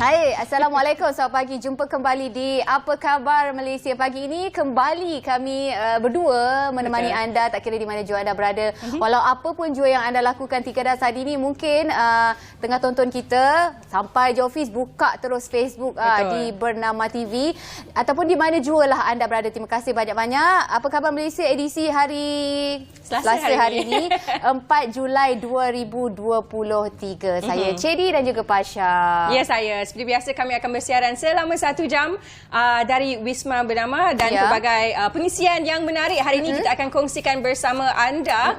Hai, Assalamualaikum. Selamat pagi. Jumpa kembali di Apa Khabar Malaysia. Pagi ini kembali kami berdua menemani anda, tak kira di mana jua anda berada. Walau apa pun jua yang anda lakukan 3 dah saat ini, mungkin tengah tonton kita sampai je office, buka terus Facebook di Bernama TV ataupun di mana jua lah anda berada. Terima kasih banyak-banyak. Apa Khabar Malaysia edisi hari Selasa hari ini 4 Julai 2023. Saya Cedi dan juga Pasha. Ya, saya. Seperti biasa kami akan bersiaran selama 1 jam dari Wisma Bernama dan pelbagai pengisian yang menarik. Hari ini kita akan kongsikan bersama anda.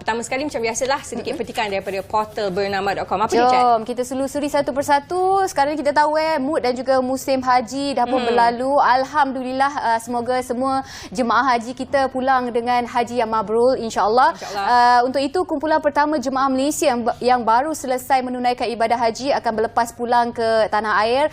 Pertama sekali macam biasalah sedikit petikan daripada portal bernama.com. Apa dia, Cik? Jom kita selusuri satu persatu. Sekarang kita tahu mood dan juga musim haji dah pun berlalu. Alhamdulillah, semoga semua jemaah haji kita pulang dengan haji yang mabrur, insya-Allah. Untuk itu kumpulan pertama jemaah Malaysia yang baru selesai menunaikan ibadah haji akan berlepas pulang ke tanah air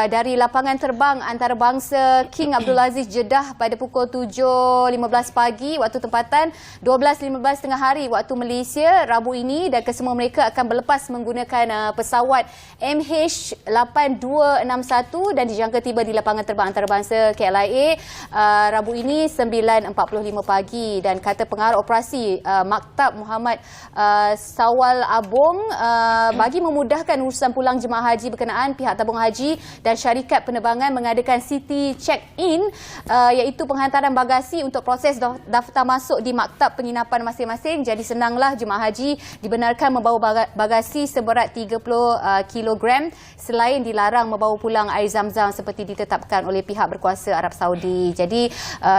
dari lapangan terbang antarabangsa King Abdul Aziz Jeddah pada pukul 7.15 pagi waktu tempatan, 12.15 tengah hari waktu Malaysia Rabu ini, dan kesemua mereka akan berlepas menggunakan pesawat MH8261 dan dijangka tiba di lapangan terbang antarabangsa KLIA Rabu ini 9.45 pagi. Dan kata pengarah operasi Maktab Muhammad Sawal Abong, bagi memudahkan urusan pulang jemaah haji berkenaan, pihak tabung haji dan syarikat penerbangan mengadakan City Check-in, iaitu penghantaran bagasi untuk proses daftar masuk di maktab penginapan masing-masing. Jadi senanglah jemaah haji dibenarkan membawa bagasi seberat 30 kilogram selain dilarang membawa pulang air zam-zam seperti ditetapkan oleh pihak berkuasa Arab Saudi. Jadi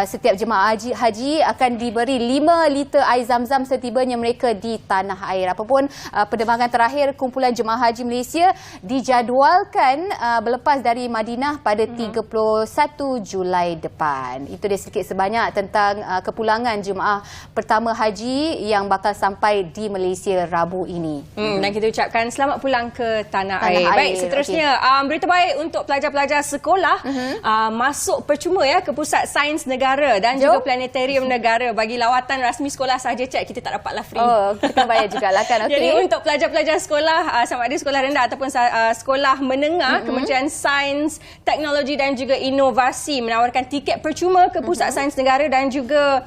setiap jemaah haji akan diberi 5 liter air zam-zam setibanya mereka di tanah air. Apapun penerbangan terakhir kumpulan jemaah haji Malaysia dijadwalkan berlepas dari Madinah pada 31 Julai depan. Itu dia sedikit sebanyak tentang kepulangan jemaah pertama haji yang bakal sampai di Malaysia Rabu ini. Dan kita ucapkan selamat pulang ke tanah air. Baik, seterusnya berita baik untuk pelajar-pelajar sekolah masuk percuma ke Pusat Sains Negara dan juga Planetarium Negara. Bagi lawatan rasmi sekolah sahaja, Cik, kita tak dapatlah free. Oh, kita kena bayar jugalah kan. Jadi untuk pelajar-pelajar sekolah, sama ada sekolah rendah ataupun sekolah menengah, Kementerian Sains, Teknologi dan juga Inovasi menawarkan tiket percuma ke Pusat Sains Negara dan juga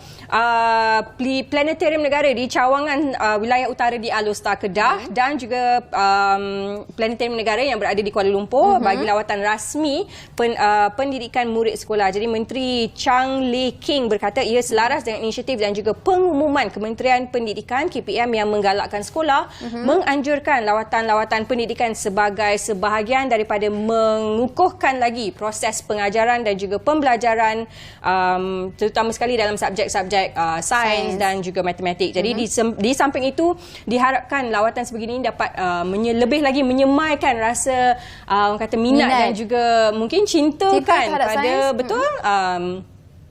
Planetarium Negara di cawangan wilayah utara di Alor-Star Kedah dan juga Planetarium Negara yang berada di Kuala Lumpur bagi lawatan rasmi pendidikan murid sekolah. Jadi Menteri Chang Lee King berkata ia selaras dengan inisiatif dan juga pengumuman Kementerian Pendidikan KPM yang menggalakkan sekolah menganjurkan lawatan-lawatan pendidikan sebagai sebahagian daripada mengukuhkan lagi proses pengajaran dan juga pembelajaran, terutama sekali dalam subjek-subjek sains dan juga matematik. Jadi di samping itu diharapkan lawatan sebegini dapat lebih lagi menyemaikan rasa orang kata minat dan juga mungkin cinta kan pada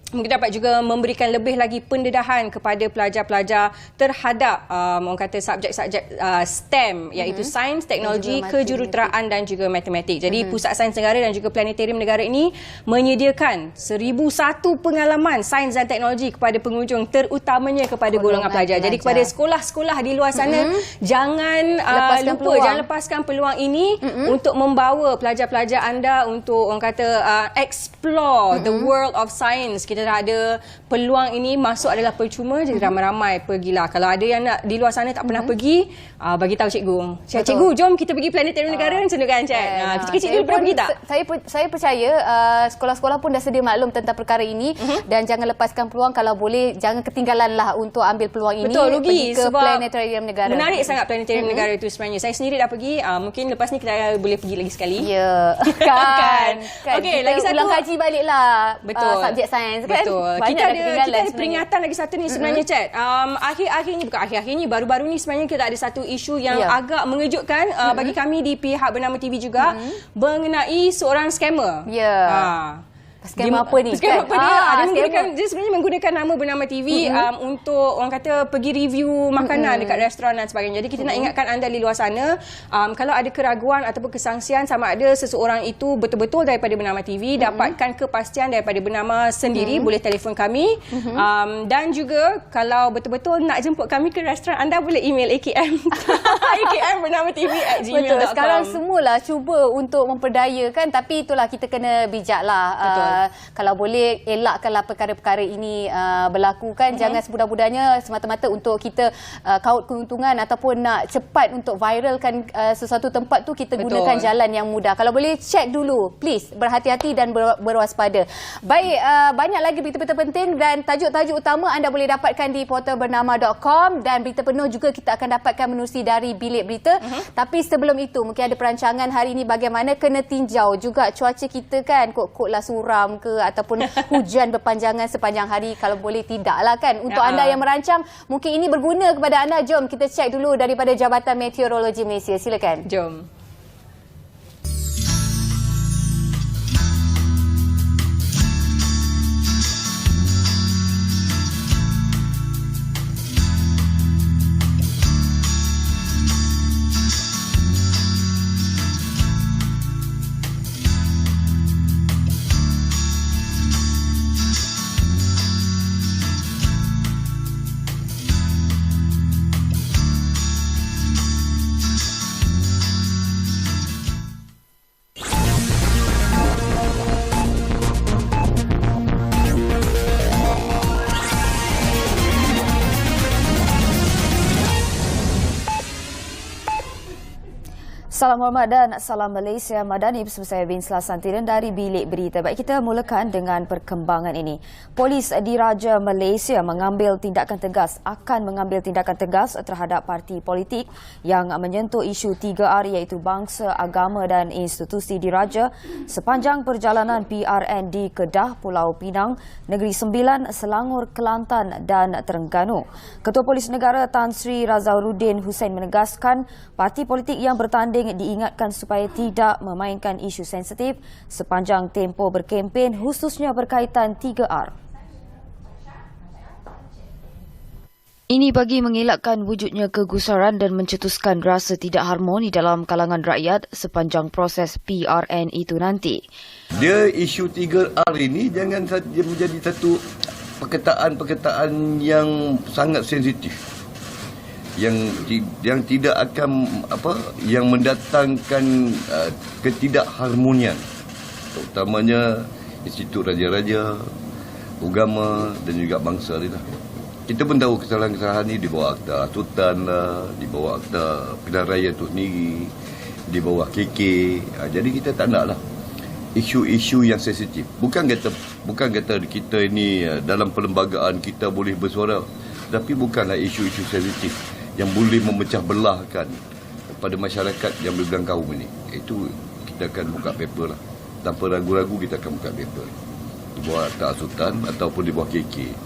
mungkin dapat juga memberikan lebih lagi pendedahan kepada pelajar-pelajar terhadap orang kata subjek-subjek STEM, iaitu sains, teknologi, kejuruteraan dan juga matematik. Jadi Pusat Sains Negara dan juga Planetarium Negara ini menyediakan 1001 pengalaman sains dan teknologi kepada pengunjung, terutamanya kepada golongan pelajar. Jadi kepada sekolah-sekolah di luar sana, jangan lepaskan peluang ini untuk membawa pelajar-pelajar anda untuk orang kata explore the world of science. Kita dah ada peluang ini masuk adalah percuma, jadi ramai-ramai pergilah. Kalau ada yang nak di luar sana tak pernah pergi, bagi tahu cikgu. Cikgu, jom kita pergi Planetarium Negara, macam tu kan, Cik? Kecil-kecil dulu pernah pergi tak? Saya percaya sekolah-sekolah pun dah sedia maklum tentang perkara ini dan jangan lepaskan peluang. Kalau boleh jangan ketinggalanlah untuk ambil peluang ini. Betul, rugi ke sebab Planetarium Negara. Menarik sangat Planetarium Negara itu sebenarnya. Saya sendiri dah pergi, mungkin lepas ni kita boleh pergi lagi sekali. Ya, kan. Okey, lagi satu. Ulang kaji baliklah subjek sains. Betul. Kan? Kita ada peringatan lagi satu ni sebenarnya, Cik. Akhir-akhir ni baru-baru ni sebenarnya kita ada satu isu yang agak mengejutkan bagi kami di pihak Bernama TV juga mengenai seorang scammer. Scam apa ni? Scam apa dia? Scam Dia sebenarnya menggunakan nama bernama TV untuk orang kata pergi review makanan dekat restoran dan sebagainya. Jadi kita nak ingatkan anda di luar sana, kalau ada keraguan ataupun kesangsian sama ada seseorang itu betul-betul daripada bernama TV, dapatkan kepastian daripada bernama sendiri, boleh telefon kami. Dan juga kalau betul-betul nak jemput kami ke restoran, anda boleh email AKM AKM bernama TV@gmail.com. Betul. Sekarang semualah cuba untuk memperdayakan, tapi itulah kita kena bijaklah. Kalau boleh elakkanlah perkara-perkara ini berlaku kan. Jangan semudah-mudahnya semata-mata untuk kita kaut keuntungan ataupun nak cepat untuk viralkan sesuatu tempat tu, kita gunakan jalan yang mudah. Kalau boleh cek dulu, please berhati-hati dan berwaspada. Baik, banyak lagi berita-berita penting dan tajuk-tajuk utama anda boleh dapatkan di portalbernama.com, dan berita penuh juga kita akan dapatkan menerusi dari Bilik Berita. Tapi sebelum itu mungkin ada perancangan hari ini bagaimana kena tinjau juga cuaca kita kan, kot-kotlah suram ke ataupun hujan berpanjangan sepanjang hari. Kalau boleh tidaklah kan. Untuk anda yang merancang, mungkin ini berguna kepada anda. Jom kita cek dulu daripada Jabatan Meteorologi Malaysia. Silakan. Jom. Salam hormat dan salam Malaysia Madani, bersama saya Winsla Santiran dari Bilik Berita. Baik, kita mulakan dengan perkembangan ini. Polis Diraja Malaysia akan mengambil tindakan tegas terhadap parti politik yang menyentuh isu 3R iaitu bangsa, agama dan institusi diraja sepanjang perjalanan PRN di Kedah, Pulau Pinang, Negeri Sembilan, Selangor, Kelantan dan Terengganu. Ketua Polis Negara Tan Sri Razauddin Hussein menegaskan parti politik yang bertanding diingatkan supaya tidak memainkan isu sensitif sepanjang tempoh berkempen, khususnya berkaitan 3R. Ini bagi mengelakkan wujudnya kegusaran dan mencetuskan rasa tidak harmoni dalam kalangan rakyat sepanjang proses PRN itu nanti. Dia isu 3R ini jangan saja menjadi satu perkataan yang sangat sensitif, yang tidak akan yang mendatangkan ketidakharmonian, terutamanya institut raja-raja, agama dan juga bangsa dia. Kita pun tahu kesalahan-kesalahan ini di bawah Akta Sultan lah, di bawah Akta Pilihan Raya itu sendiri, di bawah KK. Jadi kita tak naklah isu-isu yang sensitif. Bukan kata kita ini dalam perlembagaan kita boleh bersuara, tapi bukanlah isu-isu sensitif yang boleh memecah belahkan pada masyarakat yang berbelang kaum ini. Itu kita akan buka paper lah. Tanpa ragu-ragu kita akan buka paper. Di bawah Akta Sultan ataupun di bawah KK.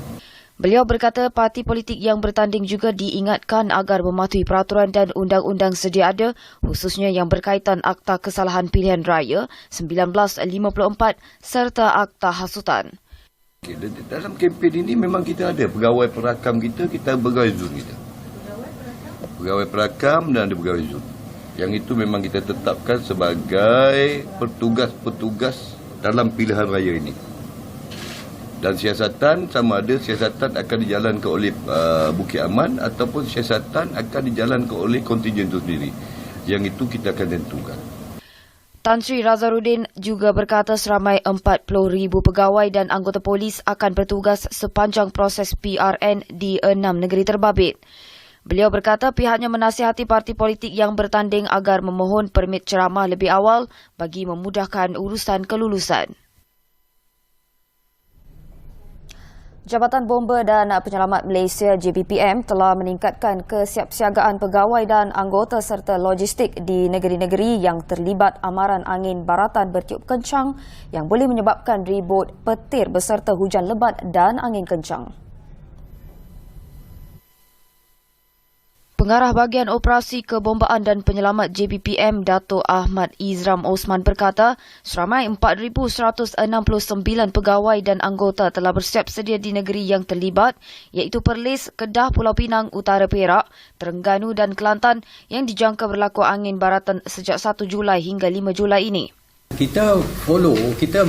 Beliau berkata parti politik yang bertanding juga diingatkan agar mematuhi peraturan dan undang-undang sedia ada, khususnya yang berkaitan Akta Kesalahan Pilihan Raya 1954 serta Akta Hasutan. Dalam kempen ini memang kita ada pegawai perakam kita pegawai zon kita. Pegawai perakam dan ada pegawai zon. Yang itu memang kita tetapkan sebagai petugas-petugas dalam pilihan raya ini. Dan siasatan sama ada siasatan akan dijalankan oleh Bukit Aman ataupun siasatan akan dijalankan oleh kontingen itu sendiri. Yang itu kita akan tentukan. Tan Sri Razauddin juga berkata seramai 40,000 pegawai dan anggota polis akan bertugas sepanjang proses PRN di 6 negeri terbabit. Beliau berkata pihaknya menasihati parti politik yang bertanding agar memohon permit ceramah lebih awal bagi memudahkan urusan kelulusan. Jabatan Bomba dan Penyelamat Malaysia JBPM telah meningkatkan kesiapsiagaan pegawai dan anggota serta logistik di negeri-negeri yang terlibat amaran angin baratan bertiup kencang yang boleh menyebabkan ribut, petir beserta hujan lebat dan angin kencang. Pengarah Bahagian Operasi Kebombaan dan Penyelamat JPPM Dato' Ahmad Izram Osman berkata, seramai 4,169 pegawai dan anggota telah bersiap sedia di negeri yang terlibat, iaitu Perlis, Kedah, Pulau Pinang, Utara Perak, Terengganu dan Kelantan yang dijangka berlaku angin baratan sejak 1 Julai hingga 5 Julai ini. Kita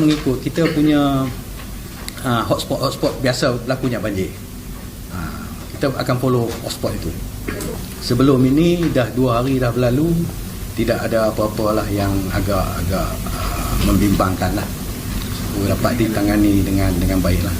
mengikut kita punya hotspot biasa berlakunya banjir. Kita akan follow hotspot itu. Sebelum ini dah 2 hari dah berlalu, tidak ada apa-apalah yang agak membimbangkan lah. Dapat ditangani dengan baiklah.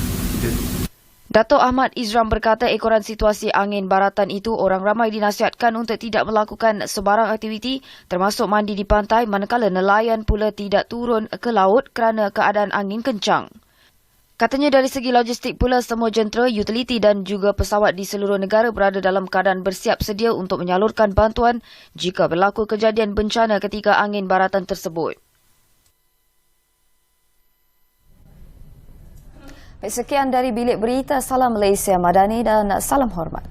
Dato' Ahmad Izram berkata ekoran situasi angin baratan itu orang ramai dinasihatkan untuk tidak melakukan sebarang aktiviti termasuk mandi di pantai manakala nelayan pula tidak turun ke laut kerana keadaan angin kencang. Katanya dari segi logistik pula semua jentera, utiliti dan juga pesawat di seluruh negara berada dalam keadaan bersiap sedia untuk menyalurkan bantuan jika berlaku kejadian bencana ketika angin baratan tersebut. Sekian dari Bilik Berita. Salam Malaysia Madani dan salam hormat.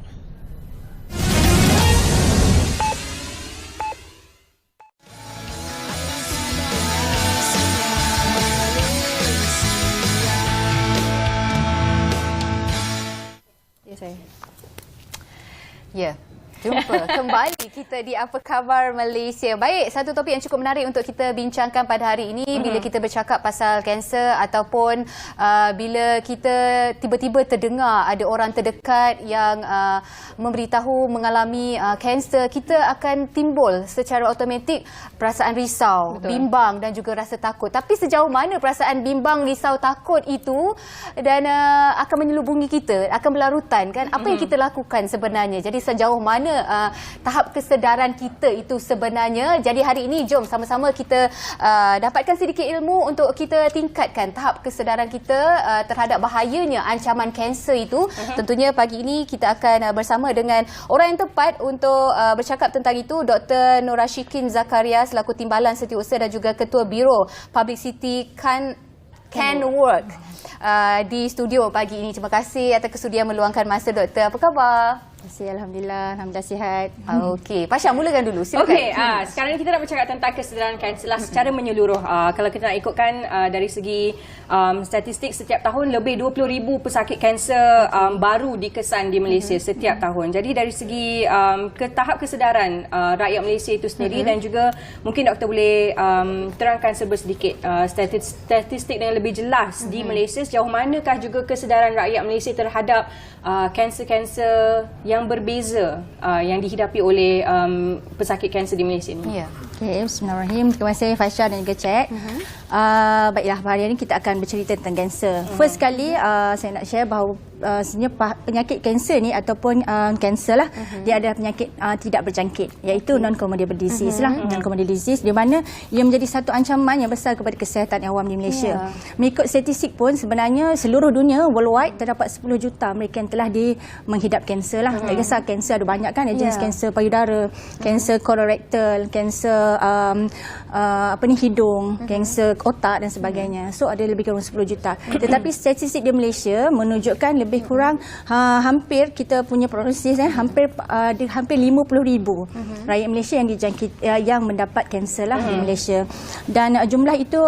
Ya, jumpa kembali kita di Apa Khabar Malaysia. Baik, satu topik yang cukup menarik untuk kita bincangkan pada hari ini bila kita bercakap pasal kanser ataupun bila kita tiba-tiba terdengar ada orang terdekat yang memberitahu mengalami kanser, kita akan timbul secara automatik perasaan risau, bimbang dan juga rasa takut. Tapi sejauh mana perasaan bimbang, risau, takut itu dan akan menyelubungi kita, akan berlarutan kan? Apa yang kita lakukan sebenarnya? Jadi sejauh mana tahap kesedaran kita itu sebenarnya. Jadi hari ini jom sama-sama kita dapatkan sedikit ilmu untuk kita tingkatkan tahap kesedaran kita terhadap bahayanya ancaman kanser itu. Tentunya pagi ini kita akan bersama dengan orang yang tepat untuk bercakap tentang itu, Dr. Nora Shikin Zakaria selaku Timbalan Setiausaha dan juga Ketua Biro Publicity Can Work di studio pagi ini. Terima kasih atas kesudian meluangkan masa, Doktor. Apa khabar? Alhamdulillah sihat. Okey, Pasha mulakan dulu. Silakan. Okey, sekarang kita nak bercakap tentang kesedaran kanser secara menyeluruh. Kalau kita nak ikutkan dari segi statistik, setiap tahun lebih 20,000 pesakit kanser baru dikesan di Malaysia setiap tahun. Jadi dari segi tahap kesedaran rakyat Malaysia itu sendiri dan juga mungkin doktor boleh terangkan sedikit statistik dengan lebih jelas di Malaysia, sejauh manakah juga kesedaran rakyat Malaysia terhadap kanser-kanser yang berbeza yang dihidapi oleh pesakit kanser di Malaysia ni. Ya. Okay, bismillahirrahmanirrahim. Terima kasih Fasha dan juga Cik. Baiklah, hari ini kita akan bercerita tentang kanser. First sekali, saya nak share bahawa sebenarnya penyakit kanser ni ataupun kanser lah, dia adalah penyakit tidak berjangkit, iaitu non-communicable disease lah. Non-communicable disease di mana ia menjadi satu ancaman yang besar kepada kesihatan awam di Malaysia. Mengikut statistik pun sebenarnya seluruh dunia worldwide terdapat 10 juta mereka yang telah menghidap kanser lah. Tak kisah kanser ada banyak kan, jenis kanser payudara, kanser kolorektal, kanser hidung, kanser otak dan sebagainya. So ada lebih kurang 10 juta. Tetapi statistik di Malaysia menunjukkan lebih kurang hampir kita punya prognosis hampir 50,000 rakyat Malaysia yang dijangkit yang mendapat kanser lah di Malaysia. Dan jumlah itu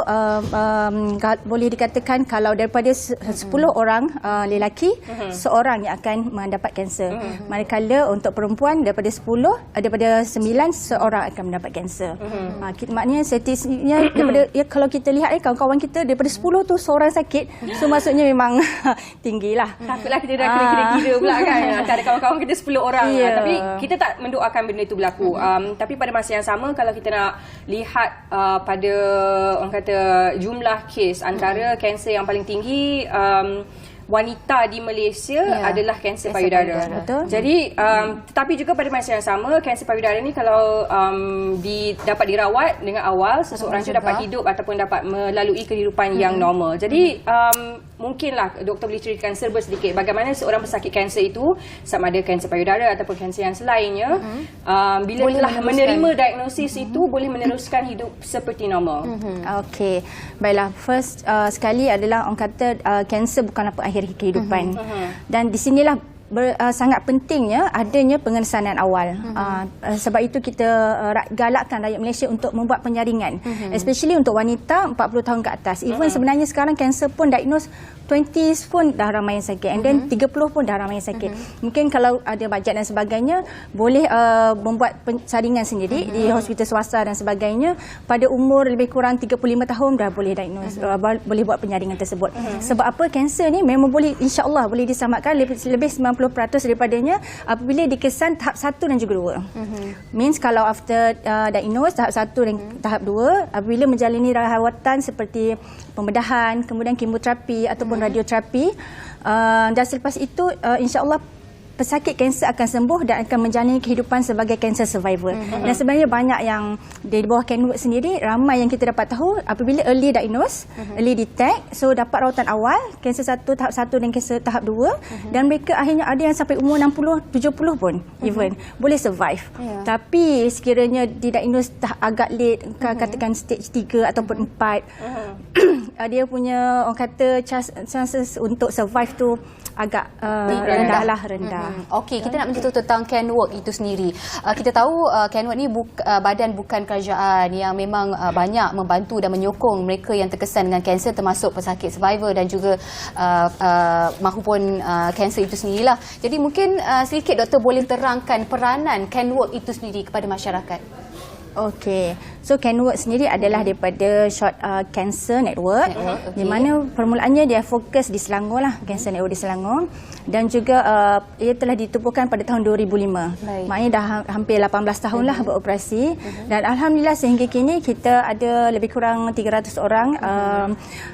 boleh dikatakan kalau daripada 10 orang lelaki, seorang yang akan mendapat kanser. Manakala untuk perempuan daripada 9 seorang akan mendapat kanser. Maknanya statistiknya daripada kalau kita lihat kawan-kawan kita daripada 10 tu seorang sakit, so maksudnya memang tinggilah. Takutlah kita dah kira-kira pula kan antara kawan-kawan kita 10 orang. Tapi kita tak mendoakan benda itu berlaku. Tapi pada masa yang sama, kalau kita nak lihat pada orang kata jumlah kes, antara kanser yang paling tinggi wanita di Malaysia adalah kanser payudara. Betul. Jadi tetapi juga pada masa yang sama, kanser payudara ni kalau dapat dirawat dengan awal, seseorang itu dapat hidup ataupun dapat melalui kehidupan yang normal. Jadi mungkinlah doktor boleh ceritakan serba sedikit bagaimana seorang pesakit kanser itu, sama ada kanser payudara ataupun kanser yang selainnya, bila boleh telah menerima diagnosis itu boleh meneruskan hidup seperti normal. Okey. Baiklah, first sekali adalah orang kata kanser bukanlah akhir kehidupan. Dan di sinilah sangat pentingnya adanya pengesanan awal. Sebab itu kita galakkan rakyat Malaysia untuk membuat penyaringan, especially untuk wanita 40 tahun ke atas. Even sebenarnya sekarang kanser pun diagnose 20s pun dah ramai yang sakit, and then 30 pun dah ramai yang sakit. Mungkin kalau ada bajet dan sebagainya, boleh membuat saringan sendiri di hospital swasta dan sebagainya. Pada umur lebih kurang 35 tahun dah boleh diagnose, boleh buat penyaringan tersebut. Sebab apa, kanser ni memang boleh, insya-Allah boleh diselamatkan lebih 90% daripadanya apabila dikesan tahap 1 dan juga 2. Means kalau after diagnose tahap 1 dan tahap 2, apabila menjalani rawatan seperti pembedahan, kemudian kemoterapi ataupun radioterapi, dan selepas itu insya-Allah pesakit kanser akan sembuh dan akan menjalani kehidupan sebagai cancer survivor. Dan sebenarnya banyak yang di bawah Kenwood sendiri, ramai yang kita dapat tahu apabila early diagnose, early detect, so dapat rawatan awal kanser tahap 1 dan kanser tahap 2, dan mereka akhirnya ada yang sampai umur 60, 70 pun even boleh survive. Tapi sekiranya didiagnose agak late, katakan stage 3 ataupun 4, dia punya orang kata chances untuk survive tu agak rendah. Okey, kita nak menyentuh tentang Kenwood itu sendiri. Kita tahu Kenwood ni badan bukan kerajaan yang memang banyak membantu dan menyokong mereka yang terkesan dengan kanser, termasuk pesakit survivor dan juga mahupun kanser itu sendirilah. Jadi mungkin sedikit doktor boleh terangkan peranan Kenwood itu sendiri kepada masyarakat. Okey, so Kenwood sendiri adalah daripada Short Cancer Network, di mana permulaannya dia fokus di Selangor lah, Cancer Network di Selangor, dan juga ia telah ditubuhkan pada tahun 2005. Maknanya dah hampir 18 tahun lah beroperasi, dan alhamdulillah sehingga kini kita ada lebih kurang 300 orang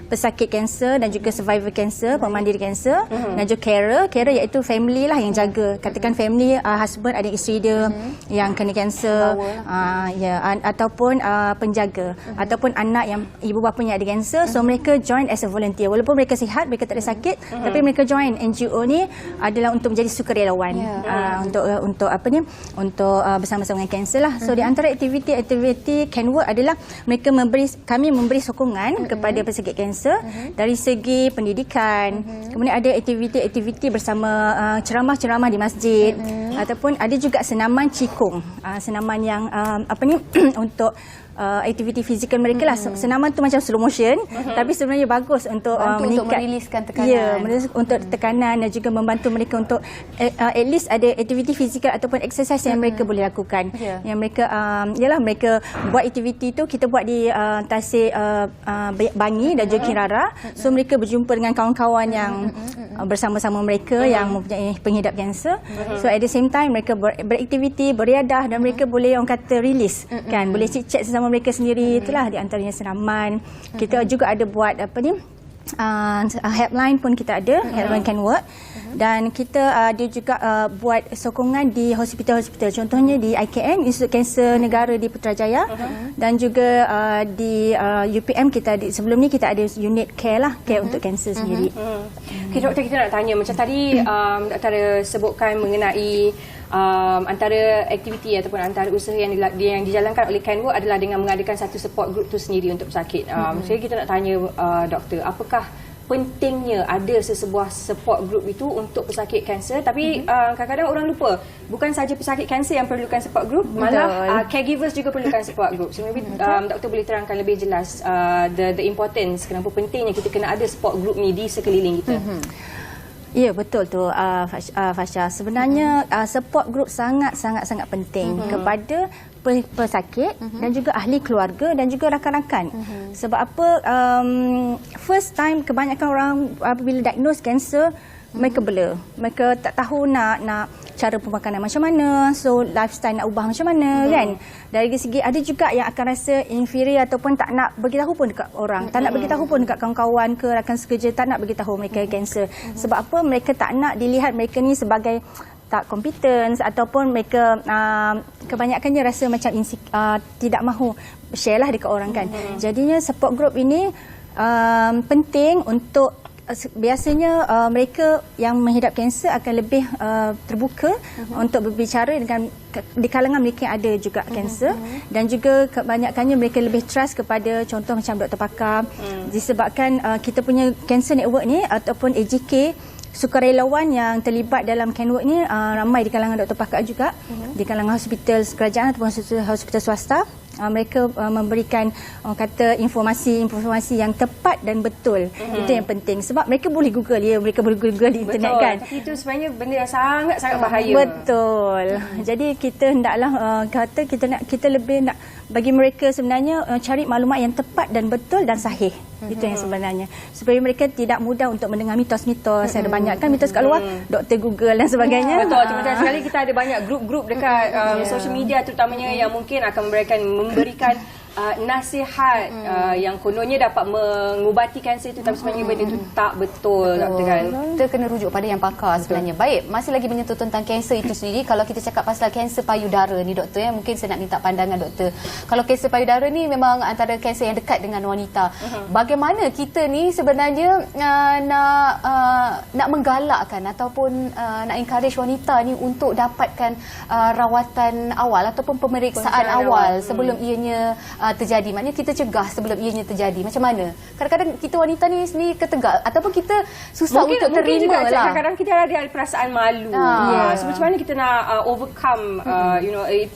pesakit kanser dan juga survivor kanser, pemandiri kanser, dan juga carer iaitu family lah yang jaga. Katakan family, husband, adik isteri dia yang kena kanser, ataupun penjaga, ataupun anak yang ibu bapanya ada kanser, so mereka join as a volunteer. Walaupun mereka sihat, mereka tak ada sakit, tapi mereka join NGO ni adalah untuk menjadi sukarelawan, untuk apa ni, untuk bersama-sama dengan kanser lah. So di antara aktiviti Kenwood adalah kami memberi sokongan kepada pesakit kanser dari segi pendidikan, kemudian ada aktiviti bersama ceramah-ceramah di masjid, ataupun ada juga senaman cikung, senaman yang untuk aktiviti fizikal mereka lah. Senaman tu macam slow motion, tapi sebenarnya bagus untuk untuk meriliskan tekanan. Untuk tekanan, dan juga membantu mereka untuk at least ada aktiviti fizikal ataupun exercise yang mereka boleh lakukan. Yang mereka mereka buat aktiviti tu kita buat di Tasik Bangi dan juga Kirara. So mereka berjumpa dengan kawan-kawan yang bersama-sama mereka yang mempunyai pengidap kanser. So at the same time mereka beraktiviti, beriadah, dan mereka boleh orang kata release kan, boleh chit-chat sesama mereka sendiri. Itulah di antaranya senaman. Kita juga ada buat helpline pun kita ada, helpline Kenwood, dan kita ada juga buat sokongan di hospital-hospital, contohnya di IKN, Institut Kanser Negara di Putrajaya, dan juga di UPM kita sebelum ni kita ada unit care lah, care untuk kanser sendiri. Okay, doktor, kita nak tanya macam tadi doktor sebutkan mengenai antara aktiviti ataupun antara usaha yang dijalankan oleh Kenwood adalah dengan mengadakan satu support group tu sendiri untuk pesakit. Jadi kita nak tanya doktor, apakah pentingnya ada sesebuah support group itu untuk pesakit kanser? Tapi kadang-kadang orang lupa, bukan saja pesakit kanser yang perlukan support group, malah caregivers juga perlukan support group. So maybe doktor boleh terangkan lebih jelas the importance, kenapa pentingnya kita kena ada support group ni di sekeliling kita. Ya, betul tu Fasha. Sebenarnya support group sangat penting kepada pesakit dan juga ahli keluarga dan juga rakan-rakan. Sebab apa, first time kebanyakan orang apabila diagnose kanser, mereka blur. Mereka tak tahu nak cara pemakanan macam mana, so lifestyle nak ubah macam mana kan. Dari segi ada juga yang akan rasa inferior ataupun tak nak beritahu pun dekat orang, tak nak beritahu pun dekat kawan-kawan ke rakan sekerja, tak nak beritahu mereka kanser. Sebab apa, mereka tak nak dilihat mereka ni sebagai tak kompeten, ataupun mereka kebanyakannya rasa macam tidak mahu share lah dekat orang kan. Jadinya support group ini penting untuk biasanya mereka yang menghidap kanser akan lebih terbuka untuk berbicara dengan di kalangan mereka yang ada juga kanser, dan juga kebanyakannya mereka lebih trust kepada contoh macam doktor pakar, disebabkan kita punya Cancer Network ni ataupun AJK sukarelawan yang terlibat dalam CanWork ni ramai di kalangan doktor pakar juga, di kalangan hospital kerajaan ataupun hospital swasta. Mereka memberikan kata informasi yang tepat dan betul. Itu yang penting sebab mereka boleh Google mereka boleh Google di internet kan. Tapi itu sebenarnya benda yang sangat bahaya. Betul. Jadi kita hendaklah kita lebih nak bagi mereka sebenarnya cari maklumat yang tepat dan betul dan sahih. Itu yang sebenarnya. Supaya mereka tidak mudah untuk mendengar mitos-mitos. Ada banyak kan mitos kat luar, doktor Google dan sebagainya. Betul. Macam sekali kita ada banyak grup-grup dekat social media terutamanya yang mungkin akan memberikan nasihat yang kononnya dapat mengubati kanser itu, tapi sebenarnya benda itu tak betul, doktor kan. Kita kena rujuk pada yang pakar sebenarnya. Baik, masih lagi menyentuh tentang kanser itu sendiri. Kalau kita cakap pasal kanser payudara ni doktor, mungkin saya nak minta pandangan doktor. Kalau kanser payudara ni memang antara kanser yang dekat dengan wanita. Bagaimana kita ni sebenarnya nak menggalakkan ataupun nak encourage wanita ni untuk dapatkan rawatan awal ataupun pemeriksaan awal sebelum ianya terjadi. Maknanya kita cegah sebelum ianya terjadi. Macam mana? Kadang-kadang kita wanita ni sendiri ketegal ataupun kita susah untuk terima lah. Kadang-kadang kita ada perasaan malu. So macam mana kita nak overcome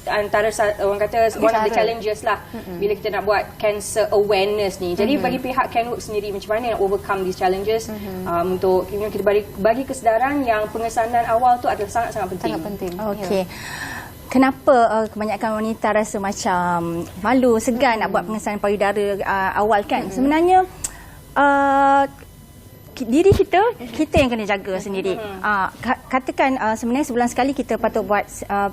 antara orang kata one of the challenges lah bila kita nak buat cancer awareness ni. Jadi bagi pihak CanWork sendiri, macam mana nak overcome these challenges untuk kita bagi kesedaran yang pengesanan awal tu adalah sangat-sangat penting. Sangat penting. Okey. Kenapa kebanyakan wanita rasa macam malu, segan nak buat pengesanan payudara awal kan? Sebenarnya diri kita yang kena jaga sendiri. Katakan sebenarnya sebulan sekali kita patut buat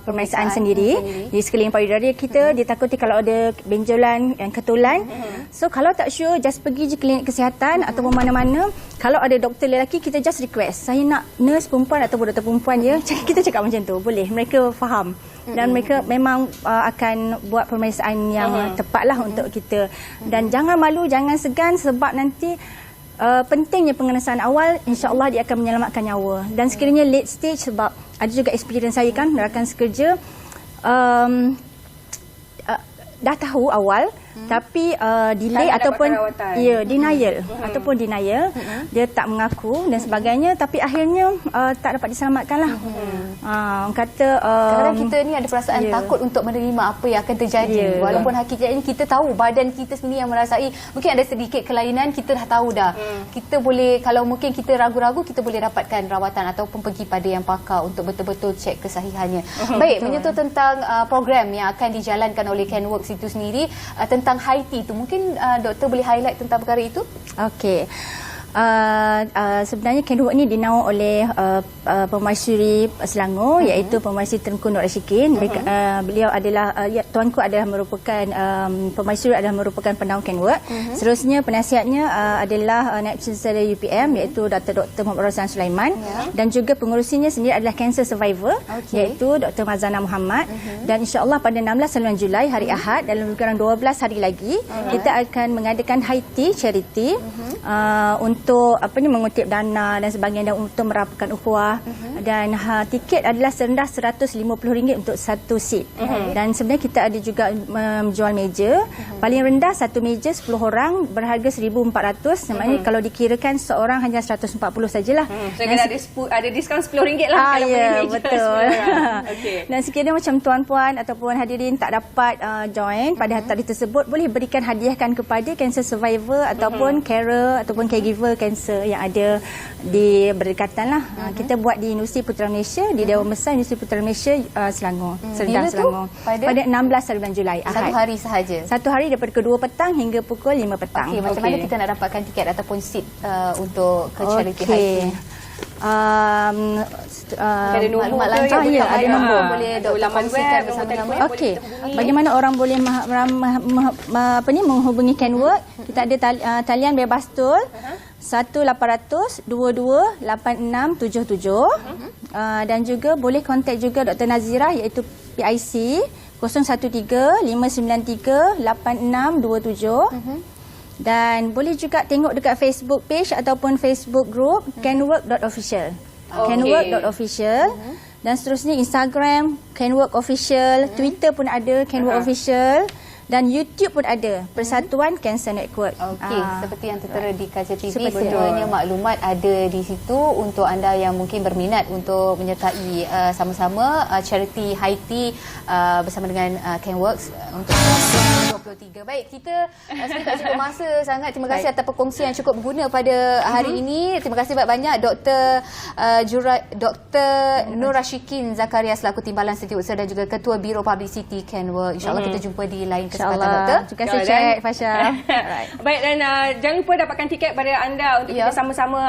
pemeriksaan sendiri di sekeliling payudara kita. Ditakuti kalau ada benjolan yang ketulan. So kalau tak sure, just pergi je klinik kesihatan ataupun mana-mana. Kalau ada doktor lelaki, kita just request, saya nak nurse perempuan ataupun doktor perempuan je. Kita cakap macam tu, boleh. Mereka faham. Dan mereka memang akan buat pemeriksaan yang tepatlah untuk kita. Dan jangan malu, jangan segan sebab nanti pentingnya pengenasan awal, insya-Allah dia akan menyelamatkan nyawa. Dan sekiranya late stage, sebab ada juga experience saya kan, rakan sekerja dah tahu awal tapi delay ataupun denial ataupun denial, dia tak mengaku dan sebagainya, tapi akhirnya tak dapat diselamatkan lah. Orang kata kadang kita ni ada perasaan takut untuk menerima apa yang akan terjadi, walaupun hakikatnya kita tahu badan kita sendiri yang merasai mungkin ada sedikit kelainan, kita dah tahu dah. Kita boleh, kalau mungkin kita ragu-ragu, kita boleh dapatkan rawatan ataupun pergi pada yang pakar untuk betul-betul cek kesahihannya. Baik, menyentuh tentang program yang akan dijalankan oleh CanWork itu sendiri tentang high tea tu, mungkin doktor boleh highlight tentang perkara itu? Okey. Sebenarnya CanWork ni dinaung oleh Permaisuri Selangor, iaitu Permaisuri Tengku Nur Rashikin. Beliau adalah tuanku adalah merupakan Permaisuri adalah merupakan penaung CanWork. Seterusnya penasihatnya adalah Naib Chancellor UPM, iaitu Dr. Muhammad Roslan Sulaiman, dan juga pengurusinya sendiri adalah cancer survivor, iaitu Dr. Mazana Muhammad. Dan insya-Allah pada 16 bulan Julai, hari Ahad, dalam lebih kurang 12 hari lagi, kita akan mengadakan high tea charity untuk mengutip dana dan sebagainya, dan untuk merapakan ukhuwah. Dan tiket adalah serendah RM150 untuk satu seat. Dan sebenarnya kita ada juga menjual meja. Paling rendah satu meja 10 orang berharga RM1,400. Maknanya kalau dikirakan seorang hanya 140 sajalah. So ada diskaun RM10 lah kalau beli meja. Betul. Dan sekiranya macam tuan-puan ataupun hadirin tak dapat join pada hari tersebut, boleh berikan hadiahkan kepada cancer survivor ataupun carer ataupun caregiver kanser yang ada di berdekatan lah. Kita buat di Universiti Putra Malaysia, di Dewan Besar Universiti Putra Malaysia, Selangor, Serdang Selangor. Pada 16 bulan Julai, Ahad. Satu hari sahaja? Satu hari daripada pukul 2 petang hingga pukul 5 petang. Macam mana kita nak dapatkan tiket ataupun seat untuk ke charity high tea? Ada nombor ada nombor, boleh doktor laman kongsikan web, bersama-sama. Okey. Bagaimana orang boleh menghubungi CanWork? Kita ada talian bebas tol 1-800-22-8677, dan juga boleh kontak juga Dr. Nazira, iaitu PIC 013-593-8627. Dan boleh juga tengok dekat Facebook page ataupun Facebook group canwork.official. Canwork.official. Dan seterusnya Instagram CanWork Official, Twitter pun ada CanWork Official. Dan YouTube pun ada, Persatuan Cancer Network. Okey, seperti yang tertera di Kaca TV, Seperti semuanya maklumat ada di situ untuk anda yang mungkin berminat untuk menyertai sama-sama charity Haiti bersama dengan Canworks untuk 2023. Baik, kita sebenarnya tak cukup masa sangat. Terima kasih atas perkongsian yang cukup berguna pada hari ini. Terima kasih banyak Dr. Nur Rashikin Zakaria selaku Timbalan Setiausaha dan juga Ketua Biro Publicity Canworks. InsyaAllah kita jumpa di lain kesempatan, Doktor. Terima kasih Cik Fasha. Baik, dan jangan lupa dapatkan tiket pada anda untuk kita sama-sama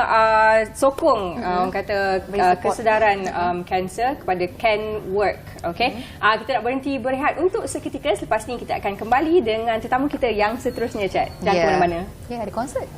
sokong orang kata kesedaran kanser kepada Canwork. Okey. Kita nak berhenti berehat untuk seketika. Selepas ni kita akan kembali dengan tetamu kita yang seterusnya, Cik. Jangan ke mana-mana. Ya, ada konsert.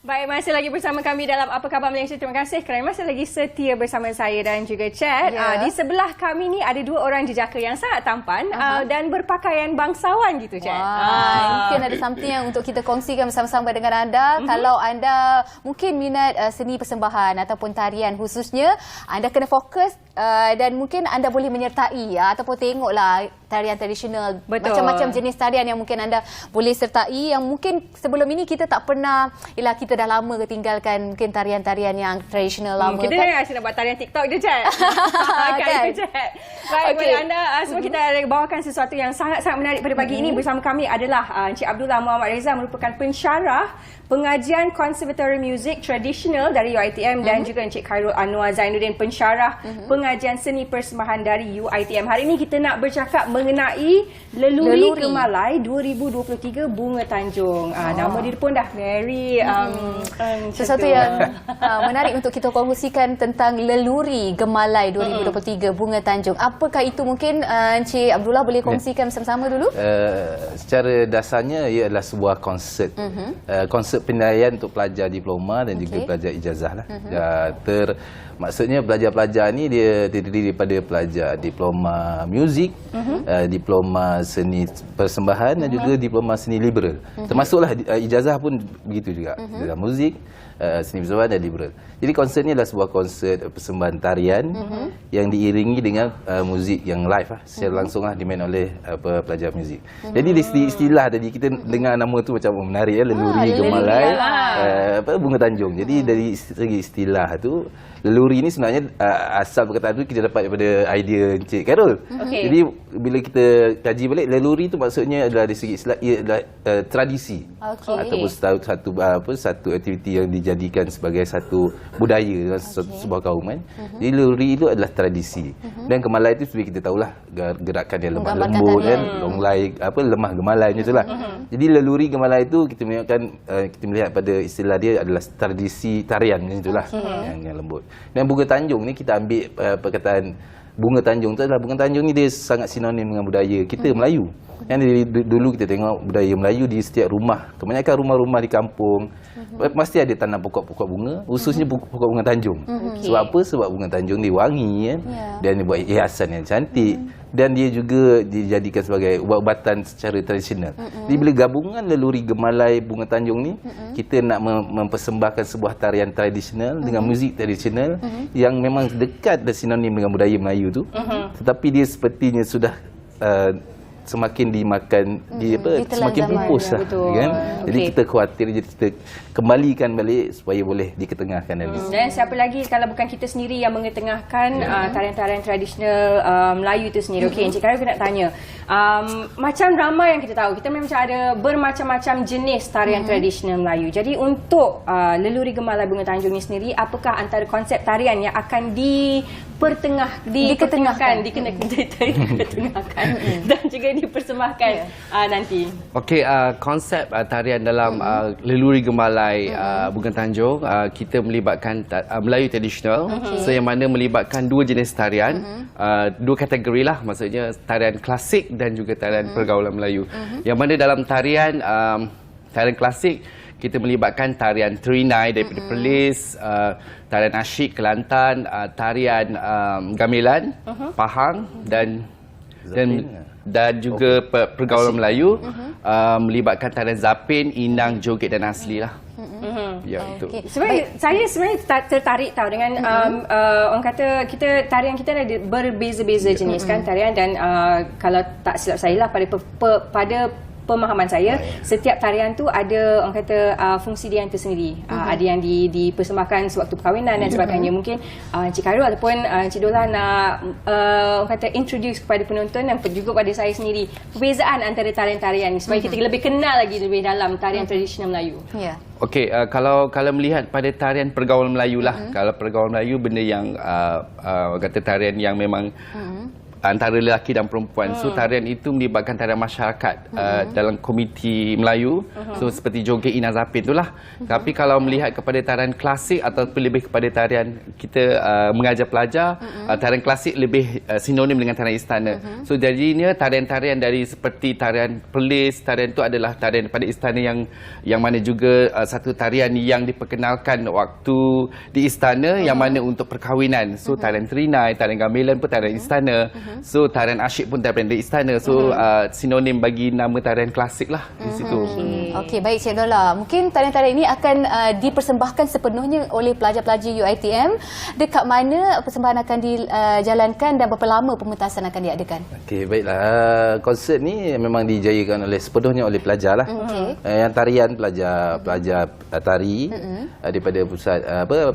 Baik, masih lagi bersama kami dalam Apa Khabar Malaysia. Terima kasih kerana masih lagi setia bersama saya dan juga Chat. Di sebelah kami ni ada dua orang jejaka yang sangat tampan dan berpakaian bangsawan gitu, Chat. Mungkin ada something yang untuk kita kongsikan bersama-sama dengan anda. Kalau anda mungkin minat seni persembahan ataupun tarian khususnya, anda kena fokus dan mungkin anda boleh menyertai ataupun tengoklah tarian tradisional. Betul. Macam-macam jenis tarian yang mungkin anda boleh sertai, yang mungkin sebelum ini kita tak pernah, kita dah lama ketinggalkan mungkin tarian-tarian yang tradisional lama. Kita kan? asyik nak buat tarian TikTok je, Chat. Kan? Baik, Okey. anda semua kita ada bawakan sesuatu yang sangat-sangat menarik pada pagi ini. Bersama kami adalah Encik Abdullah Muhammad Reza, merupakan pensyarah pengajian Konservatori Muzik Tradisional dari UiTM dan juga Encik Khairul Anwar Zainuddin, pensyarah pengajian seni persembahan dari UiTM. Hari ini kita nak bercakap mengenai Leluri Gemalai 2023 Bunga Tanjung. Nama dia pun dah very sesuatu yang menarik untuk kita kongsikan tentang Leluri Gemalai 2023 Bunga Tanjung. Apakah itu, mungkin Encik Abdullah boleh kongsikan bersama-sama dulu? Secara dasarnya ia adalah sebuah konsert. Konsert penilaian untuk pelajar diploma dan juga pelajar ijazah lah. Maksudnya pelajar-pelajar ni dia terdiri daripada pelajar diploma muzik, diploma seni persembahan dan juga diploma seni liberal. Termasuklah ijazah pun begitu juga. Dalam muzik, seni persembahan dan liberal. Jadi konsert ni adalah sebuah konsert persembahan tarian yang diiringi dengan muzik yang live lah, secara langsung lah dimain oleh pelajar muzik. Jadi di istilah tadi kita dengar nama tu macam menarik ya, Leluri Gemalai Bunga Tanjung. Jadi dari segi istilah tu, leluri ini sebenarnya asal perkataan tu kita dapat daripada idea Encik Khairul. Jadi bila kita kaji balik, leluri tu maksudnya adalah dari segi istilah ia adalah tradisi ataupun satu aktiviti yang dijadikan sebagai satu budaya dalam sebuah kaum kan. Jadi leluri itu adalah tradisi. Dan gemalai itu seperti kita tahulah gerakan yang lemah lembut kan, longlai lemah gemalai macam itulah. Jadi leluri gemalai itu kita melihat pada istilah dia adalah tradisi tarian macam itulah yang lembut. Dan Bunga Tanjung ni kita ambil perkataan Bunga Tanjung tu adalah Bunga Tanjung ni dia sangat sinonim dengan budaya kita Melayu. Yang dulu kita tengok budaya Melayu di setiap rumah, kebanyakan rumah-rumah di kampung mesti ada tanam pokok-pokok bunga, khususnya pokok bunga Tanjung. Sebab apa? Sebab bunga Tanjung dia wangi kan, dan dia buat hiasan yang cantik dan dia juga dijadikan sebagai ubat-ubatan secara tradisional. Jadi bila gabungan Leluri Gemalai Bunga Tanjung ni, kita nak mempersembahkan sebuah tarian tradisional dengan muzik tradisional yang memang dekat dan sinonim dengan budaya Melayu tu, tetapi dia sepertinya sudah semakin dimakan semakin pupus lah kan. Jadi kita khawatir, jadi kita kembalikan balik supaya boleh diketengahkan lagi. Dan siapa lagi kalau bukan kita sendiri yang mengetengahkan tarian-tarian tradisional Melayu itu sendiri. Okey, Encik Khairul, kita nak tanya, macam ramai yang kita tahu, kita memang ada bermacam-macam jenis tarian tradisional Melayu. Jadi untuk Leluri Gemalai Bunga Tanjung ni sendiri, apakah antara konsep tarian yang akan diketengahkan dan juga dipersembahkan nanti? Okey, konsep tarian dalam Leluri Gemalai Bunga Tanjung, kita melibatkan Melayu tradisional, yang mana melibatkan dua jenis tarian, dua kategori lah, maksudnya tarian klasik dan juga tarian pergaulan Melayu. Yang mana dalam tarian klasik kita melibatkan tarian Terinai daripada Perlis, tarian Asyik Kelantan, tarian Gamelan Pahang dan dan juga pergaulan Melayu, melibatkan tarian zapin, inang, joget dan asli lah. Ya, betul. Okey. Saya sebenarnya tertarik tahu dengan orang kata tarian kita ada berbeza-beza jenis kan tarian, dan kalau tak silap saya lah pada pemahaman saya, setiap tarian tu ada orang kata fungsi dia yang tersendiri. Ada yang dipersembahkan sewaktu perkahwinan dan sebagainya. Mungkin Encik Khairul ataupun Encik Dola nak orang kata introduce kepada penonton dan juga pada saya sendiri perbezaan antara tarian-tarian ni supaya kita lebih kenal lagi lebih dalam tarian tradisional Melayu. Ya. Okey, kalau melihat pada tarian pergaulan Melayu lah, kalau pergaulan Melayu benda yang kata tarian yang memang antara lelaki dan perempuan. So tarian itu melibatkan tarian masyarakat dalam komuniti Melayu. So seperti joget inang zapin itulah. Tapi kalau melihat kepada tarian klasik ataupun lebih kepada tarian kita mengajar pelajar, tarian klasik lebih sinonim dengan tarian istana. So jadinya tarian-tarian dari seperti tarian Perlis, tarian itu adalah tarian daripada istana yang mana juga satu tarian yang diperkenalkan waktu di istana yang mana untuk perkahwinan. So tarian Terinai, tarian Gamelan pun tarian istana. So tarian asyik pun daripada istana. So sinonim bagi nama tarian klasik lah di situ. Okey, baik Cik Dola. Mungkin tarian-tarian ini akan dipersembahkan sepenuhnya oleh pelajar-pelajar UiTM. Dekat mana persembahan akan dijalankan dan berapa lama pementasan akan diadakan? Okey, baiklah. Konsert ni memang dijayakan sepenuhnya oleh pelajar lah. Yang tarian pelajar tari daripada pusat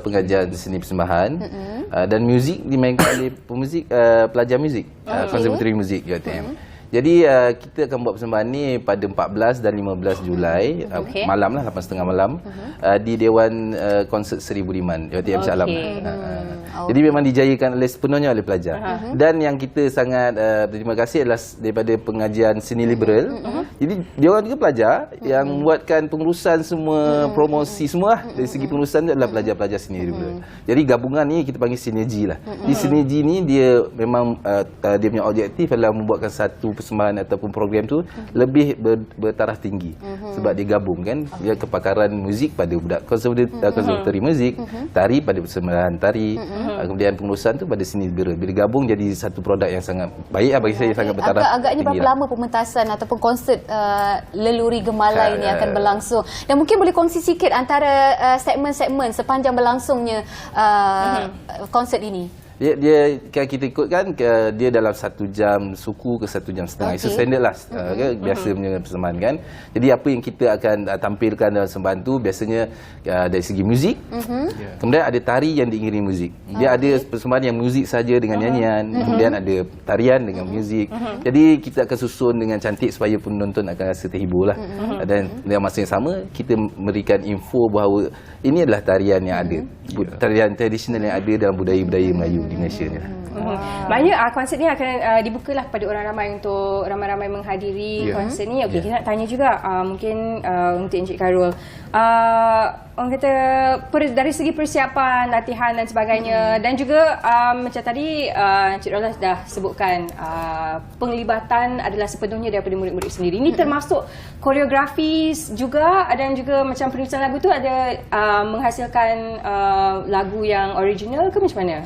pengajian seni persembahan, dan muzik dimainkan oleh pemuzik pelajar muzik. Konservatori Muzik UiTM. Jadi kita akan buat persembahan ni pada 14 dan 15 Julai malam lah, 8.30 malam di Dewan Konsert Seri Budiman UiTM Shah Alam. Jadi memang dijayakan sepenuhnya oleh pelajar. Dan yang kita sangat berterima kasih adalah daripada pengajian seni liberal. Jadi dia orang juga pelajar yang membuatkan pengurusan semua, promosi semua dari segi pengurusan adalah pelajar-pelajar seni liberal. Jadi gabungan ni kita panggil sinergi lah. Di sinergi ni dia memang dia punya objektif adalah membuatkan satu persembahan ataupun program tu lebih bertaraf tinggi. Sebab dia gabung kan, dia kepakaran muzik pada budak konservatori muzik, tari pada persembahan tari, kemudian pengurusan tu pada seni liberal. Bila gabung jadi satu produk yang sangat baik lah bagi saya, sangat bertaraf Agaknya tinggi berapa lama pementasan ataupun konsert Leluri Gemalai ini akan berlangsung? Dan mungkin boleh kongsi sikit antara segmen-segmen sepanjang berlangsungnya konsert ini. Dia kita ikutkan dia dalam 1 jam suku ke 1 jam setengah. Itu standard lah, biasa punya persembahan kan. Jadi apa yang kita akan tampilkan dalam persembahan tu biasanya dari segi muzik, kemudian ada tari yang diiringi muzik. Dia ada persembahan yang muzik saja dengan nyanyian, kemudian ada tarian dengan muzik. Jadi kita akan susun dengan cantik supaya penonton akan rasa terhibur lah. Dan dalam masa yang sama kita memberikan info bahawa ini adalah tarian yang ada, tarian tradisional yang ada dalam budaya-budaya Melayu di Malaysia ni lah. Maknanya konsert ni akan dibukalah kepada orang ramai untuk ramai-ramai menghadiri konsert ni. Okey, kita nak tanya juga mungkin untuk Encik Khairul. Orang kata dari segi persiapan, latihan dan sebagainya, dan juga macam tadi Encik Dola dah sebutkan penglibatan adalah sepenuhnya daripada murid-murid sendiri. Ini termasuk koreografi juga, dan juga macam penulisan lagu tu ada menghasilkan lagu yang original ke macam mana?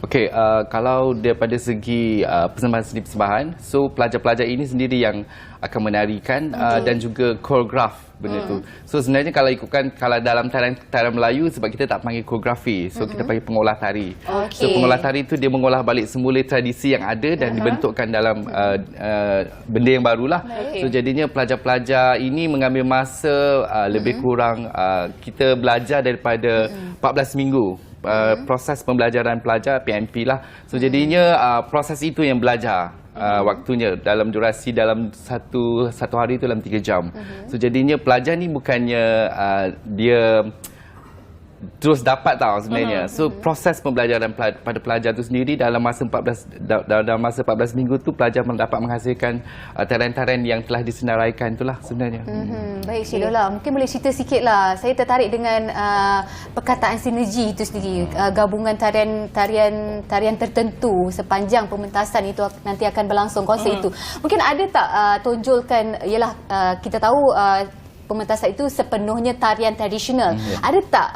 Okey, kalau daripada segi persembahan seni persembahan, so pelajar-pelajar ini sendiri yang akan menarikan dan juga koreograf benda tu. So sebenarnya kalau ikutkan, kalau dalam tarian Melayu, sebab kita tak panggil koreografi, so kita panggil pengolah tari. So pengolah tari tu dia mengolah balik semula tradisi yang ada dan dibentukkan dalam benda yang barulah. So jadinya pelajar-pelajar ini mengambil masa lebih kurang kita belajar daripada 14 minggu. Proses pembelajaran pelajar PMP lah. So jadinya proses itu yang belajar waktunya dalam durasi dalam satu hari itu dalam 3 jam. So jadinya pelajar ni bukannya dia terus dapat tahu sebenarnya. So proses pembelajaran pada pelajar itu sendiri dalam masa 14 minggu tu pelajar dapat menghasilkan tarian-tarian yang telah disenaraikan itulah sebenarnya. Baik Cik Dola, mungkin boleh cerita sikitlah. Saya tertarik dengan perkataan sinergi itu sendiri. Gabungan tarian tertentu sepanjang pementasan itu nanti akan berlangsung konsert itu. Mungkin ada tak tonjolkan, ialah kita tahu pementasan itu sepenuhnya tarian tradisional. Ada tak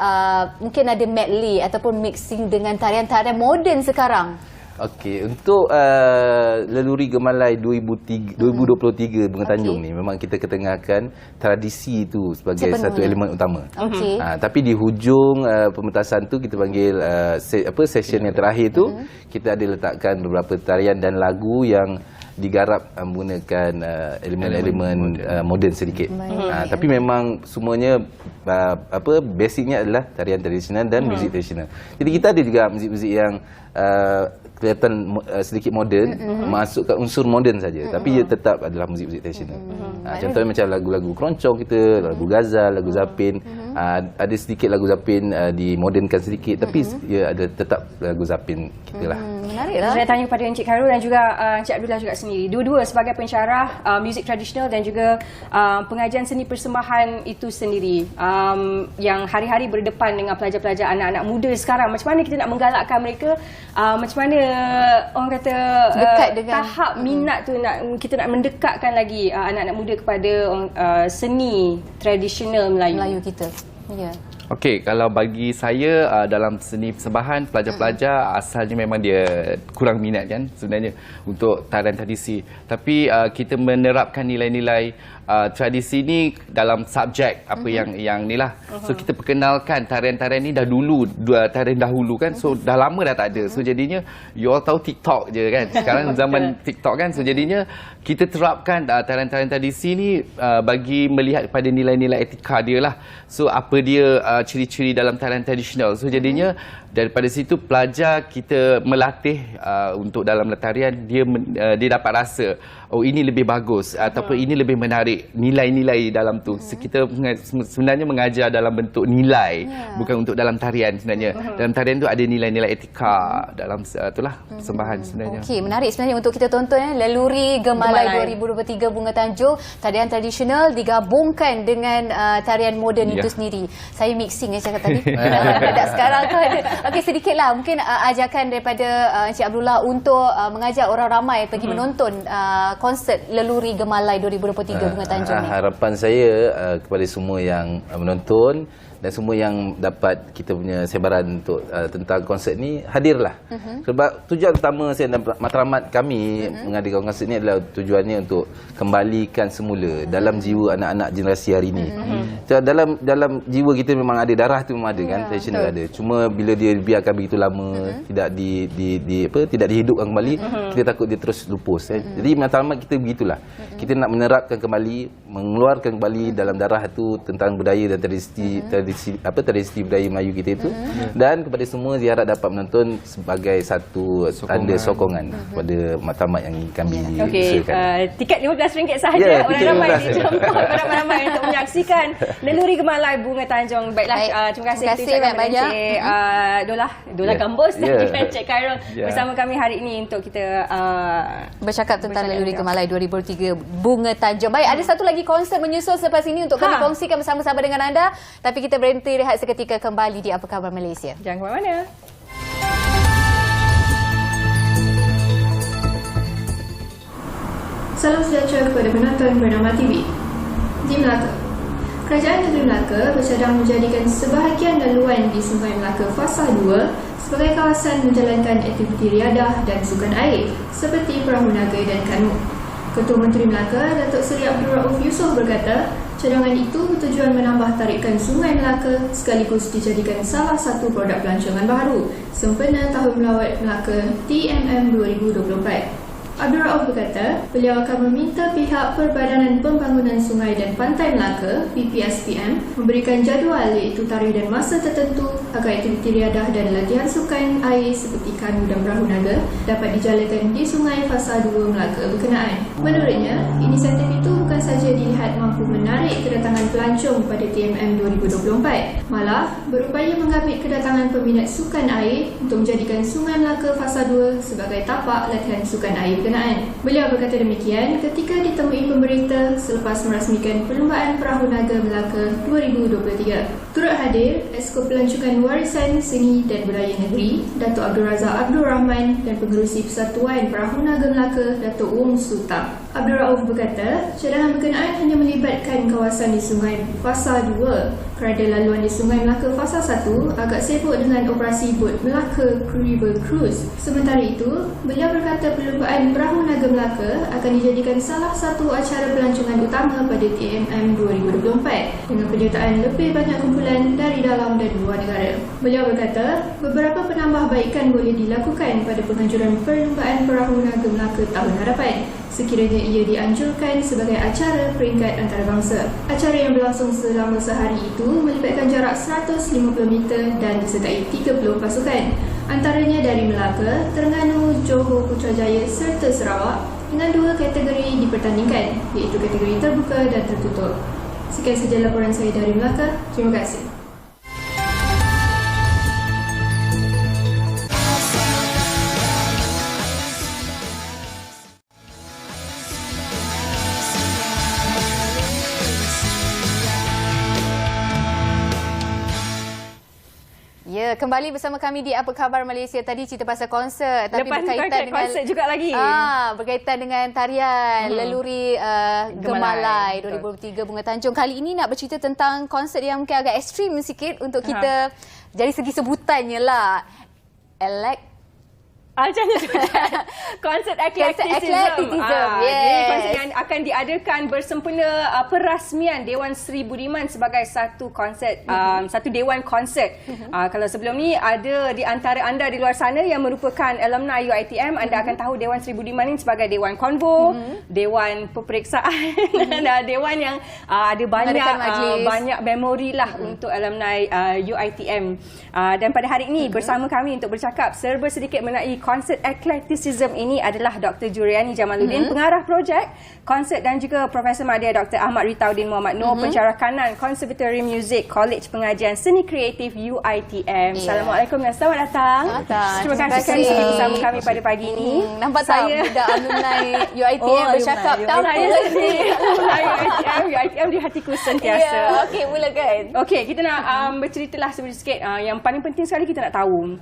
mungkin ada medley ataupun mixing dengan tarian-tarian moden sekarang? Okey, untuk Leluri Gemalai 2023 Bunga Tanjung ni memang kita ketengahkan tradisi itu sebagai satu elemen utama. Okey. Tapi di hujung pementasan tu kita panggil session yang terakhir tu kita ada letakkan beberapa tarian dan lagu yang digarap menggunakan elemen-elemen moden sedikit. Tapi memang semuanya basicnya adalah tarian tradisional dan muzik tradisional. Jadi kita ada juga muzik-muzik yang kelihatan sedikit moden, masukkan unsur moden saja, tapi ia tetap adalah muzik-muzik tradisional. Contohnya macam lagu-lagu keroncong kita, lagu ghazal, lagu zapin, ada sedikit lagu zapin dimodernkan sedikit, tapi ia ada tetap lagu zapin kita lah. Menariklah. Saya tanya kepada Encik Khairul dan juga Encik Abdullah juga sendiri. Dua-dua sebagai pensyarah muzik tradisional dan juga pengajian seni persembahan itu sendiri yang hari-hari berdepan dengan pelajar-pelajar anak-anak muda sekarang. Macam mana kita nak menggalakkan mereka, macam mana orang kata dekat dengan tahap minat tu kita nak mendekatkan lagi anak-anak muda kepada seni tradisional Melayu kita. Ya. Okey, kalau bagi saya dalam seni persembahan, pelajar-pelajar asalnya memang dia kurang minat kan sebenarnya untuk tarian tradisi. Tapi kita menerapkan nilai-nilai tradisi ni dalam subjek apa yang ni lah. So kita perkenalkan tarian-tarian ni dah dulu, tarian dahulu kan. So dah lama dah tak ada. So jadinya you all tahu TikTok je kan. Sekarang zaman TikTok kan. So jadinya kita terapkan tarian-tarian tradisi ni bagi melihat pada nilai-nilai etika dia lah. So apa dia ciri-ciri dalam tarian tradisional. So jadinya daripada situ pelajar kita melatih untuk dalam tarian dia dapat rasa oh ini lebih bagus ataupun ini lebih menarik, nilai-nilai dalam tu. Kita sebenarnya mengajar dalam bentuk nilai, bukan untuk dalam tarian sebenarnya. Dalam tarian tu ada nilai-nilai etika dalam itulah persembahan sebenarnya. Okey, menarik sebenarnya untuk kita tonton Leluri Gemalai 2023 Bunga Tanjung, tarian tradisional digabungkan dengan tarian moden itu sendiri. Saya mixing cakap tadi. Tak sekarang tu ada. Okey, sedikitlah mungkin ajakan daripada Encik Abdullah untuk mengajak orang ramai pergi menonton konsert Leluri Gemalai 2023 Bunga Tanjung ni. Harapan saya kepada semua yang menonton dan semua yang dapat kita punya sebaran untuk tentang konsert ni, hadirlah. Sebab tujuan utama saya dan matlamat kami mengadakan konsert ni adalah tujuannya untuk kembalikan semula dalam jiwa anak-anak generasi hari ni. Dalam jiwa kita memang ada, darah tu memang ada kan, tradisional ada. Cuma bila dia biarkan begitu lama, tidak tidak dihidupkan kembali, kita takut dia terus lupus. Jadi matlamat kita begitulah. Kita nak menerapkan kembali, mengeluarkan kembali dalam darah tu tentang budaya dan tradisi budaya Melayu kita itu, dan kepada semua ziarah dapat menonton sebagai satu tanda sokongan kepada matlamat yang kami usahakan. Tiket RM15 sahaja, orang ramai dijemput ramai-ramai untuk menyaksikan Leluri Gemalai Bunga Tanjung. Baiklah, terima kasih banyak Dola Gambus dan juga Encik Khairul bersama kami hari ini untuk kita bercakap tentang Leluri Gemalai 2023 Bunga Tanjung. Baik, ada satu lagi konsert menyusul selepas ini untuk kami kongsikan bersama-sama dengan anda. Tapi kita berhenti rehat seketika, kembali di Apa Khabar Malaysia. Jangan ke mana-mana. Salam sejahtera kepada penonton Bernama TV. Di Melaka, Kerajaan Negeri Melaka bercadang menjadikan sebahagian laluan di Sungai Melaka Fasa 2 sebagai kawasan menjalankan aktiviti riadah dan sukan air seperti perahu naga dan kanu. Ketua Menteri Melaka, Datuk Seri Abdul Rauf Yusof berkata, cadangan itu bertujuan menambah tarikan Sungai Melaka sekaligus dijadikan salah satu produk pelancongan baru sempena Tahun Melawat Melaka TMM 2024. Abdul Rauf berkata, beliau akan meminta pihak Perbadanan Pembangunan Sungai dan Pantai Melaka (PPSPM) memberikan jadual iaitu tarikh dan masa tertentu agar aktiviti riadah dan latihan sukan air seperti kanu dan perahu naga dapat dijalankan di Sungai Fasa 2 Melaka berkenaan. Menurutnya, inisiatif itu bukan sahaja dilihat mampu menarik kedatangan pelancong pada TMM 2024, malah berupaya mengambil kedatangan peminat sukan air untuk menjadikan Sungai Melaka Fasa 2 sebagai tapak latihan sukan air berkenaan. Beliau berkata demikian ketika ditemui pemberita selepas merasmikan Perlombaan Perahu Naga Melaka 2023. Turut hadir Esko Pelancongan Warisan Seni dan Budaya Negeri Datuk Abdul Razak Abdul Rahman dan Pengerusi Persatuan Perahu Naga Melaka Datuk Wong Suta. Abdul Rauf berkata, cadangan berkenaan hanya melibatkan kawasan di Sungai Fasa 2 kerana laluan di Sungai Melaka Fasa 1 agak sibuk dengan operasi bot Melaka River Cruise. Sementara itu, beliau berkata perlumbaan Perahu Naga Melaka akan dijadikan salah satu acara pelancongan utama pada TMM 2024 dengan penyertaan lebih banyak kumpulan dari dalam dan luar negara. Beliau berkata, beberapa penambahbaikan boleh dilakukan pada penganjuran perlumbaan Perahu Naga Melaka tahun hadapan sekiranya ia dianjurkan sebagai acara peringkat antarabangsa. Acara yang berlangsung selama sehari itu melibatkan jarak 150 meter dan disertai 30 pasukan, antaranya dari Melaka, Terengganu, Johor, Putrajaya serta Sarawak dengan 2 kategori dipertandingkan, iaitu kategori terbuka dan tertutup. Sekian sahaja laporan saya dari Melaka. Terima kasih. Ya, kembali bersama kami di Apa Khabar Malaysia. Tadi cerita pasal konsert, tapi Lepas berkaitan dengan konsert juga lagi. Berkaitan dengan tarian Leluri Gemalai 2023 Bunga Tanjung. Kali ini nak bercerita tentang konsert yang mungkin agak ekstrim sikit untuk kita dari segi sebutannya lah. Macamnya konsert eclecticism. Yes. Jadi konsert yang akan diadakan bersempena perasmian Dewan Seri Budiman sebagai satu konsert, satu dewan konsert. Kalau sebelum ni ada di antara anda di luar sana yang merupakan alumni UiTM, anda akan tahu Dewan Seri Budiman ini sebagai dewan konvo, dewan peperiksaan, dan dewan yang ada banyak memori lah untuk alumni UiTM. Dan pada hari ini bersama kami untuk bercakap serba sedikit mengenai konsert eclecticism ini adalah Dr. Juriani Jamaluddin, pengarah projek konsert, dan juga Profesor Madya Dr. Ahmad Ritaudin Muhammad Noor, pensyarah kanan Conservatory Music College Pengajian Seni Kreatif UiTM. Assalamualaikum dan selamat datang. Terima kasih kerana bersama kami pada pagi ini. Nampak saya budak alumni UiTM bercakap. Saya sendiri alumni UiTM di hatiku sentiasa. Okey, mulakan. Okey, kita nak berceritalah sedikit. Yang paling penting sekali kita nak tahu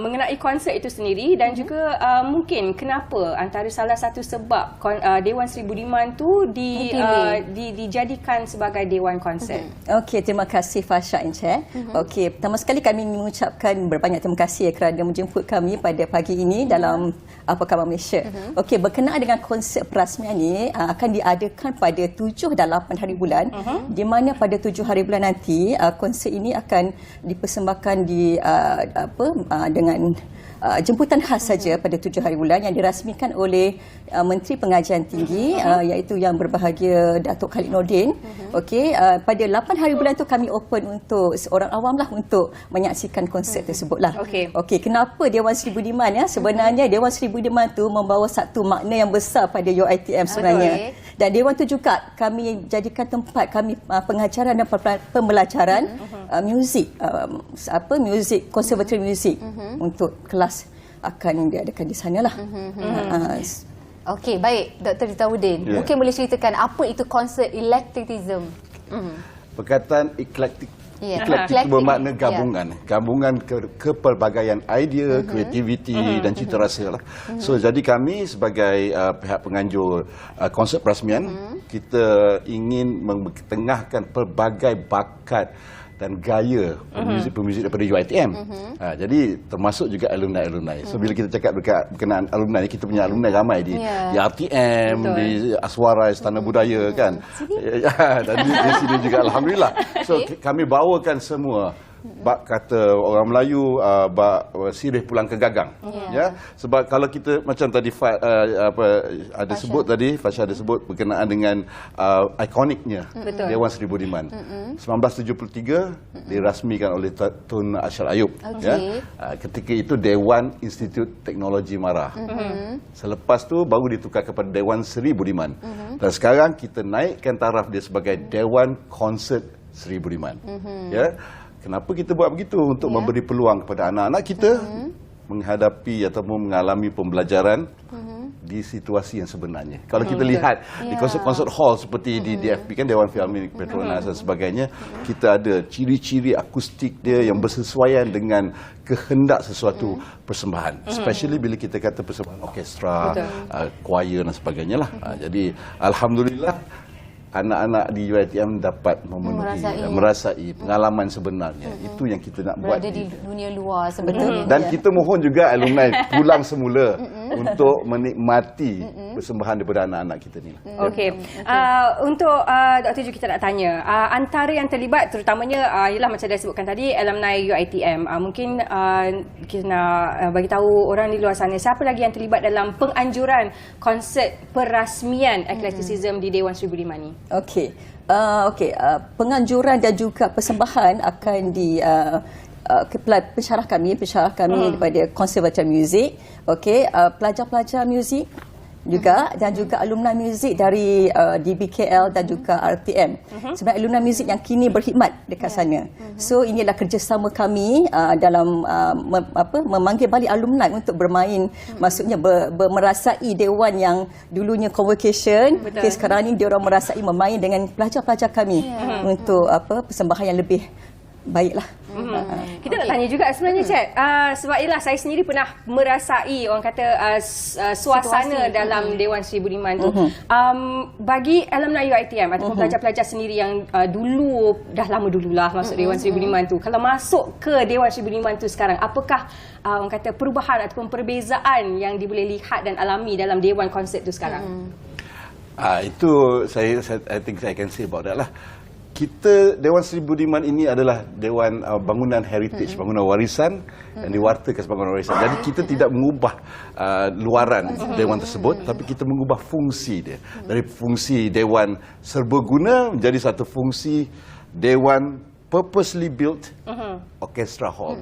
mengenai konsert itu sendiri dan juga mungkin kenapa antara salah satu sebab Dewan Seri Budiman tu dijadikan sebagai dewan konsert. Okey, terima kasih Fasha Encik. Okey, pertama sekali kami mengucapkan berbanyak terima kasih kerana menjemput kami pada pagi ini dalam Apa Khabar Malaysia. Okey, berkenaan dengan konsert perasmian ini akan diadakan pada 7 dan 8 hari bulan, di mana pada 7 hari bulan nanti konsert ini akan dipersembahkan di dengan jemputan khas saja pada 7 hari bulan yang dirasmikan oleh Menteri Pengajian Tinggi iaitu yang berbahagia Datuk Khalid Nordin. Okey, pada 8 hari bulan tu kami open untuk seorang awam lah untuk menyaksikan konsert tersebutlah. Okey, kenapa Dewan Seri Budiman ya? Sebenarnya Dewan Seri Budiman tu membawa satu makna yang besar pada UiTM sebenarnya. Dan dewan tu juga kami jadikan tempat kami pengajaran dan pembelajaran muzik, muzik conservatory music untuk kelas akan diadakan di sanalah. Okey, baik Dr. Ritaudin. Mungkin boleh ceritakan apa itu konsert eclecticism? Perkataan eclectic itu bermakna gabungan. Gabungan kepelbagaian idea, kreativiti dan cita rasa lah. So jadi kami sebagai pihak penganjur konsert perasmian, kita ingin mengetengahkan pelbagai bakat dan gaya pemuzik daripada UiTM. Jadi termasuk juga alumni-alumni. So bila kita cakap berkenaan alumni, kita punya alumni ramai di RTM, di Aswara, Istana Budaya kan. Dan di sini juga alhamdulillah. So kami bawakan semua bak kata orang Melayu, bak sirih pulang ke gagang. Ya, sebab kalau kita macam tadi ada sebut tadi, Fasha ada sebut berkenaan dengan ikoniknya Dewan Seri Budiman. 1973 dirasmikan oleh Tun Ashar Ayub. Ya. Ketika itu Dewan Institut Teknologi Marah. Selepas tu baru ditukar kepada Dewan Seri Budiman. Dan sekarang kita naikkan taraf dia sebagai Dewan Konsert Seri Budiman. Ya. Kenapa kita buat begitu? Untuk memberi peluang kepada anak-anak kita menghadapi ataupun mengalami pembelajaran di situasi yang sebenarnya. Kalau kita lihat di konsert hall seperti di DFP kan, Dewan Filharmonik Petronas dan sebagainya, kita ada ciri-ciri akustik dia yang bersesuaian dengan kehendak sesuatu persembahan. Especially bila kita kata persembahan orkestra, choir dan sebagainya lah. Jadi alhamdulillah anak-anak di UiTM dapat memenuhi, merasai pengalaman sebenarnya. Itu yang kita nak buat. Berada di dunia luar sebenarnya. Dan kita mohon juga alumni pulang semula untuk menikmati persembahan daripada anak-anak kita ni. Okey. Untuk Dr. Ju, kita nak tanya, antara yang terlibat terutamanya ialah macam dah sebutkan tadi, alumni UiTM. Mungkin kita nak bagi tahu orang di luar sana, siapa lagi yang terlibat dalam penganjuran konsert perasmian eclecticism di Dewan 1005 ni? Okey. Penganjuran dan juga persembahan akan di pensyarah kami daripada Conservatoire Music, pelajar-pelajar muzik juga dan juga alumni muzik dari DBKL dan juga RTM. Sebenarnya alumni muzik yang kini berkhidmat dekat sana. So ini adalah kerjasama kami dalam memanggil balik alumni untuk bermain, maksudnya merasai dewan yang dulunya convocation, sekarang ni dia orang merasai memain dengan pelajar-pelajar kami untuk persembahan yang lebih baiklah. Kita nak tanya juga sebenarnya, Cik, sebab ialah saya sendiri pernah merasai orang kata suasana dalam Dewan 1005 tu. Bagi alumni UiTM ataupun pelajar-pelajar sendiri yang dulu, dah lama dululah masuk Dewan 1005 tu, kalau masuk ke Dewan 1005 tu sekarang, apakah orang kata perubahan ataupun perbezaan yang boleh lihat dan alami dalam Dewan konsert tu sekarang? Itu I think I can say about that lah. Kita Dewan 1005 ini adalah Dewan bangunan heritage, bangunan warisan yang diwartakan sebagai bangunan warisan. Jadi kita tidak mengubah luaran Dewan tersebut, tapi kita mengubah fungsi dia. Dari fungsi Dewan serbaguna menjadi satu fungsi Dewan purposely built orchestra hall.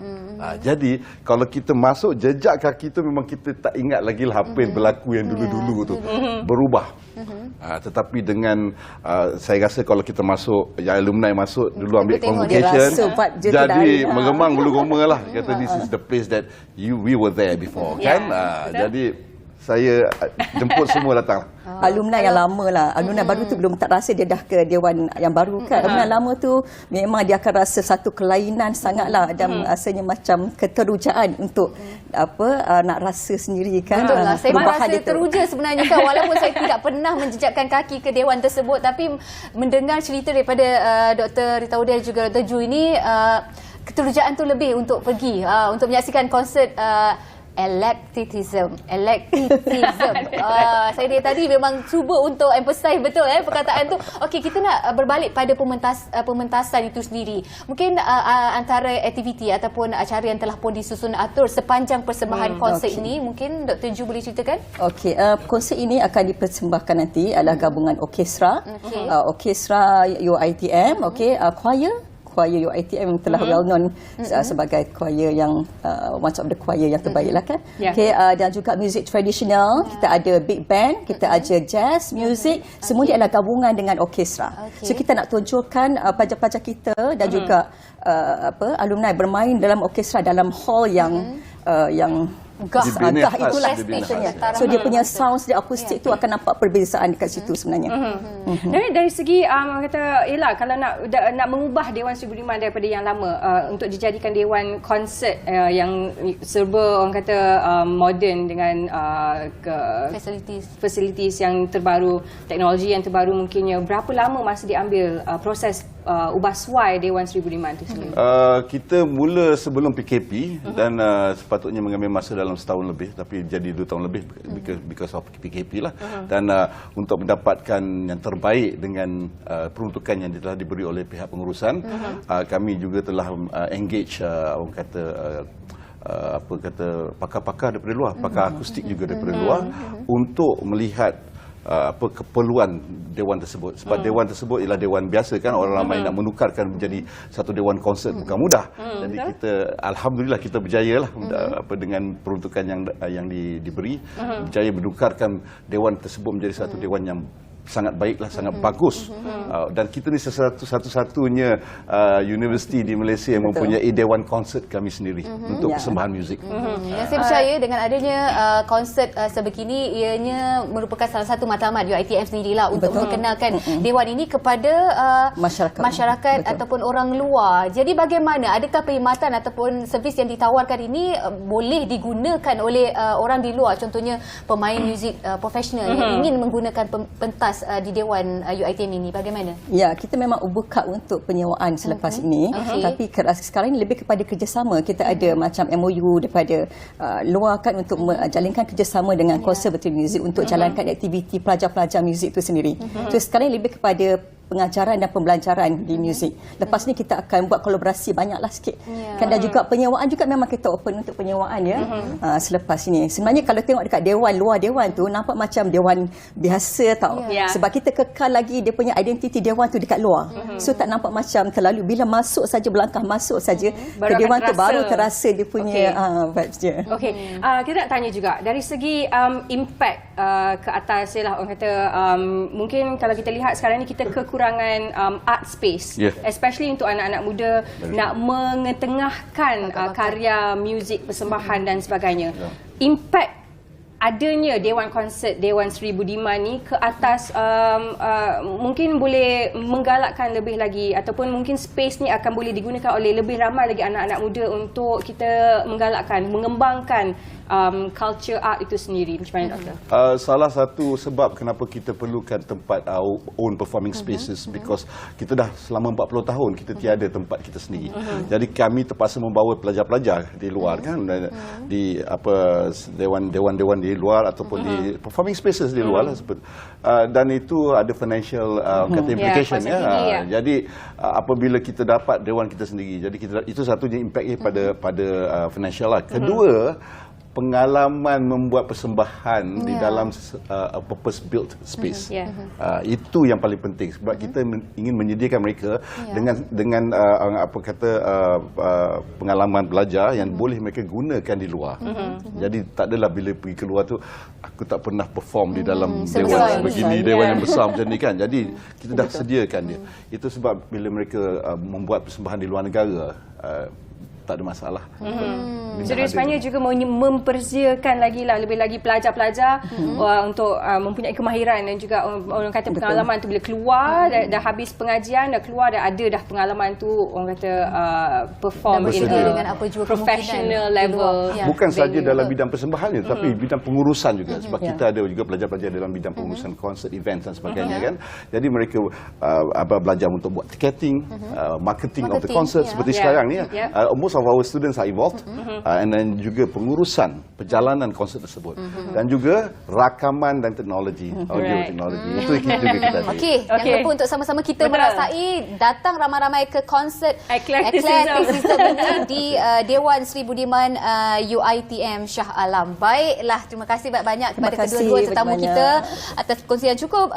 Jadi kalau kita masuk, jejak kaki tu memang kita tak ingat lagi lah apa yang berlaku yang dulu-dulu tu. Berubah. Tetapi dengan saya rasa kalau kita masuk, yang alumni masuk dulu ambil convocation, jadi mengemang bulu goma lah. Kata this is the place that we were there before, kan? Jadi saya jemput semua datang. Alumni yang lama lah. Alumni baru tu belum tak rasa dia dah ke Dewan yang baru kan. Alumni lama tu memang dia akan rasa satu kelainan sangatlah dan rasanya macam keterujaan untuk nak rasa sendiri kan. Betul lah. Saya merasa teruja sebenarnya kan, walaupun saya tidak pernah menjejakkan kaki ke Dewan tersebut, tapi mendengar cerita daripada Dr. Rita Udia juga Dr. Ju ini, keterujaan tu lebih untuk pergi untuk menyaksikan konsert Eclecticism. Saya dari tadi memang cuba untuk emphasize betul perkataan tu. Okey, kita nak berbalik pada pementasan itu sendiri. Mungkin antara aktiviti ataupun acara yang telah pun disusun atur sepanjang persembahan konsert ini, mungkin Dr. Ju boleh ceritakan? Okey, konsert ini akan dipersembahkan nanti adalah gabungan orkestra, orkestra UiTM, choir UiTM telah well known sebagai choir yang one of the choir yang terbaik lah kan. Dan juga muzik tradisional, kita ada big band, kita ada jazz music, semua dia adalah gabungan dengan orkestra. So kita nak tunjukkan pelajar-pelajar kita dan juga alumni bermain dalam orkestra dalam hall yang itulah stage-nya. So dia punya sound dia akustik tu akan nampak perbezaan dekat situ sebenarnya. Dari segi kata ialah kalau nak mengubah Dewan 1005 daripada yang lama untuk dijadikan dewan konsert yang serba orang kata moden dengan facilities yang terbaru, teknologi yang terbaru, mungkinnya berapa lama masa diambil proses ubah suai Dewan 1005 itu sendiri? Kita mula sebelum PKP dan sepatutnya mengambil masa dalam setahun lebih, tapi jadi 2 tahun lebih because of PKP lah. Dan untuk mendapatkan yang terbaik dengan peruntukan yang telah diberi oleh pihak pengurusan, kami juga telah engage orang kata pakar-pakar daripada luar, pakar akustik juga daripada luar untuk melihat keperluan dewan tersebut. Sebab dewan tersebut ialah dewan biasa kan, orang ramai nak menukarkan menjadi satu dewan konsert bukan mudah. Jadi kita alhamdulillah kita berjaya lah dengan peruntukan yang diberi, berjaya menukarkan dewan tersebut menjadi satu dewan yang sangat baiklah, sangat bagus. Dan kita ni satu-satunya universiti di Malaysia yang mempunyai dewan konsert kami sendiri untuk persembahan muzik. Yang saya percaya dengan adanya konsert sebegini, ianya merupakan salah satu matlamat UiTM sendirilah untuk memperkenalkan dewan ini kepada masyarakat ataupun orang luar. Jadi bagaimana, adakah perkhidmatan ataupun servis yang ditawarkan ini boleh digunakan oleh orang di luar, contohnya pemain muzik profesional yang ingin menggunakan pentas di Dewan UiTM ini, bagaimana? Ya, kita memang buka untuk penyewaan selepas ini. Tapi sekarang ini lebih kepada kerjasama. Kita ada macam MOU daripada luar kan untuk menjalinkan kerjasama dengan Conservative Music untuk jalankan aktiviti pelajar-pelajar muzik itu sendiri. So sekarang ini lebih kepada pengajaran dan pembelajaran di muzik. Lepas ni kita akan buat kolaborasi banyaklah sikit. Kan, dan juga penyewaan juga memang kita open untuk penyewaan ya. Selepas ini. Sebenarnya kalau tengok dekat dewan, luar dewan tu nampak macam dewan biasa tau. Sebab kita kekal lagi dia punya identiti dewan tu dekat luar. So tak nampak macam terlalu, bila masuk saja, melangkah masuk saja ke dewan tu baru terasa dia punya vibes dia. Okey. Kita nak tanya juga dari segi impact ke atas lah, orang kata mungkin kalau kita lihat sekarang ni kita kekurangan art space, especially untuk anak-anak muda nak mengetengahkan karya muzik persembahan dan sebagainya. Impact adanya Dewan Konsert Dewan Sri Budiman ni ke atas mungkin boleh menggalakkan lebih lagi, ataupun mungkin space ni akan boleh digunakan oleh lebih ramai lagi anak-anak muda untuk kita menggalakkan, mengembangkan culture art itu sendiri. Macam mana, Doktor? Salah satu sebab kenapa kita perlukan tempat own performing spaces, because kita dah selama 40 tahun kita tiada tempat kita sendiri. Jadi kami terpaksa membawa pelajar-pelajar di luar kan, di dewan-dewan di luar ataupun di performing spaces di luar lah, dan itu ada financial implication Jadi apabila kita dapat dewan kita sendiri, jadi kita, itu satunya impact pada financial lah. Kedua, pengalaman membuat persembahan di dalam purpose built space. Itu yang paling penting, sebab kita ingin menyediakan mereka dengan pengalaman belajar yang boleh mereka gunakan di luar. Jadi tak adalah bila pergi keluar tu aku tak pernah perform di dalam dewan begini, dewan yang besar macam ni kan. Jadi kita dah sediakan dia. Itu sebab bila mereka membuat persembahan di luar negara, tak ada masalah. Jadi sebenarnya juga mempersiakan lebih lagi pelajar-pelajar untuk mempunyai kemahiran dan juga orang kata pengalaman tu bila keluar dah habis pengajian, dah keluar dah ada dah pengalaman tu, orang kata perform dengan apa juga professional level. Bukan saja dalam bidang persembahan tapi bidang pengurusan juga, sebab kita ada juga pelajar-pelajar dalam bidang pengurusan konsert, event dan sebagainya kan. Jadi mereka belajar untuk buat ticketing, marketing of the concert seperti sekarang ni. Most of our students are involved, and then juga pengurusan perjalanan konsert tersebut, dan juga rakaman dan teknologi, audio teknologi. Itu kita ada. Okey, jangan lupa untuk sama-sama kita merasai datang ramai-ramai ke konsert Eclecticism ini di Dewan Sri Budiman UiTM Shah Alam. Baiklah, terima kasih banyak kepada kedua-dua tetamu kita atas perkongsian cukup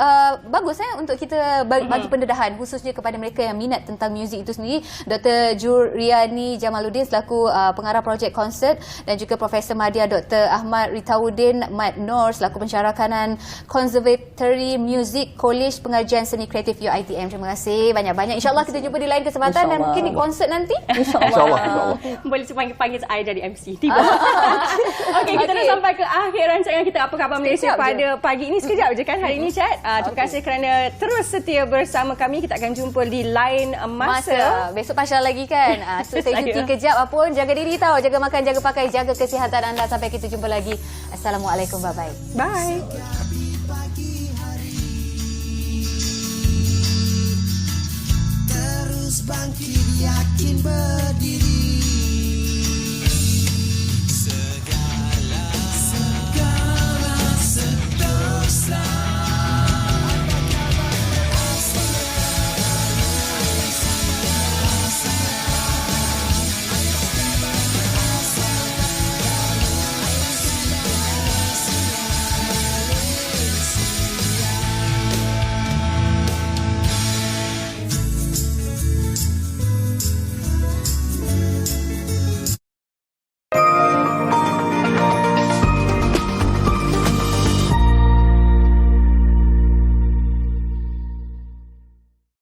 bagus untuk kita bagi pendedahan khususnya kepada mereka yang minat tentang muzik itu sendiri. Dr. Juriani Jamaluddin selaku pengarah projek konsert, dan juga Profesor Madya Dr. Ahmad Ritauddin Mat Noor selaku pensyarah kanan Conservatory Music College Pengajian Seni Kreatif UiTM. Terima kasih banyak-banyak. InsyaAllah kita jumpa di lain kesempatan dan mungkin di konsert nanti. InsyaAllah. Boleh panggil saya jadi MC. Tiba. Okey, kita dah sampai ke akhir rancangan kita Apa Khabar Malaysia pada pagi ini. Sekejap je kan hari ini, Chat. Terima kasih kerana terus setia bersama kami. Kita akan jumpa di lain masa. Besok pasal lagi kan. So saya cuti kejap apapun. Jaga diri tahu. Jaga makan, jaga pakai, jaga kesihatan anda. Sampai kita jumpa lagi. Assalamualaikum. Bye-bye. Bye. Terus bangkit yakin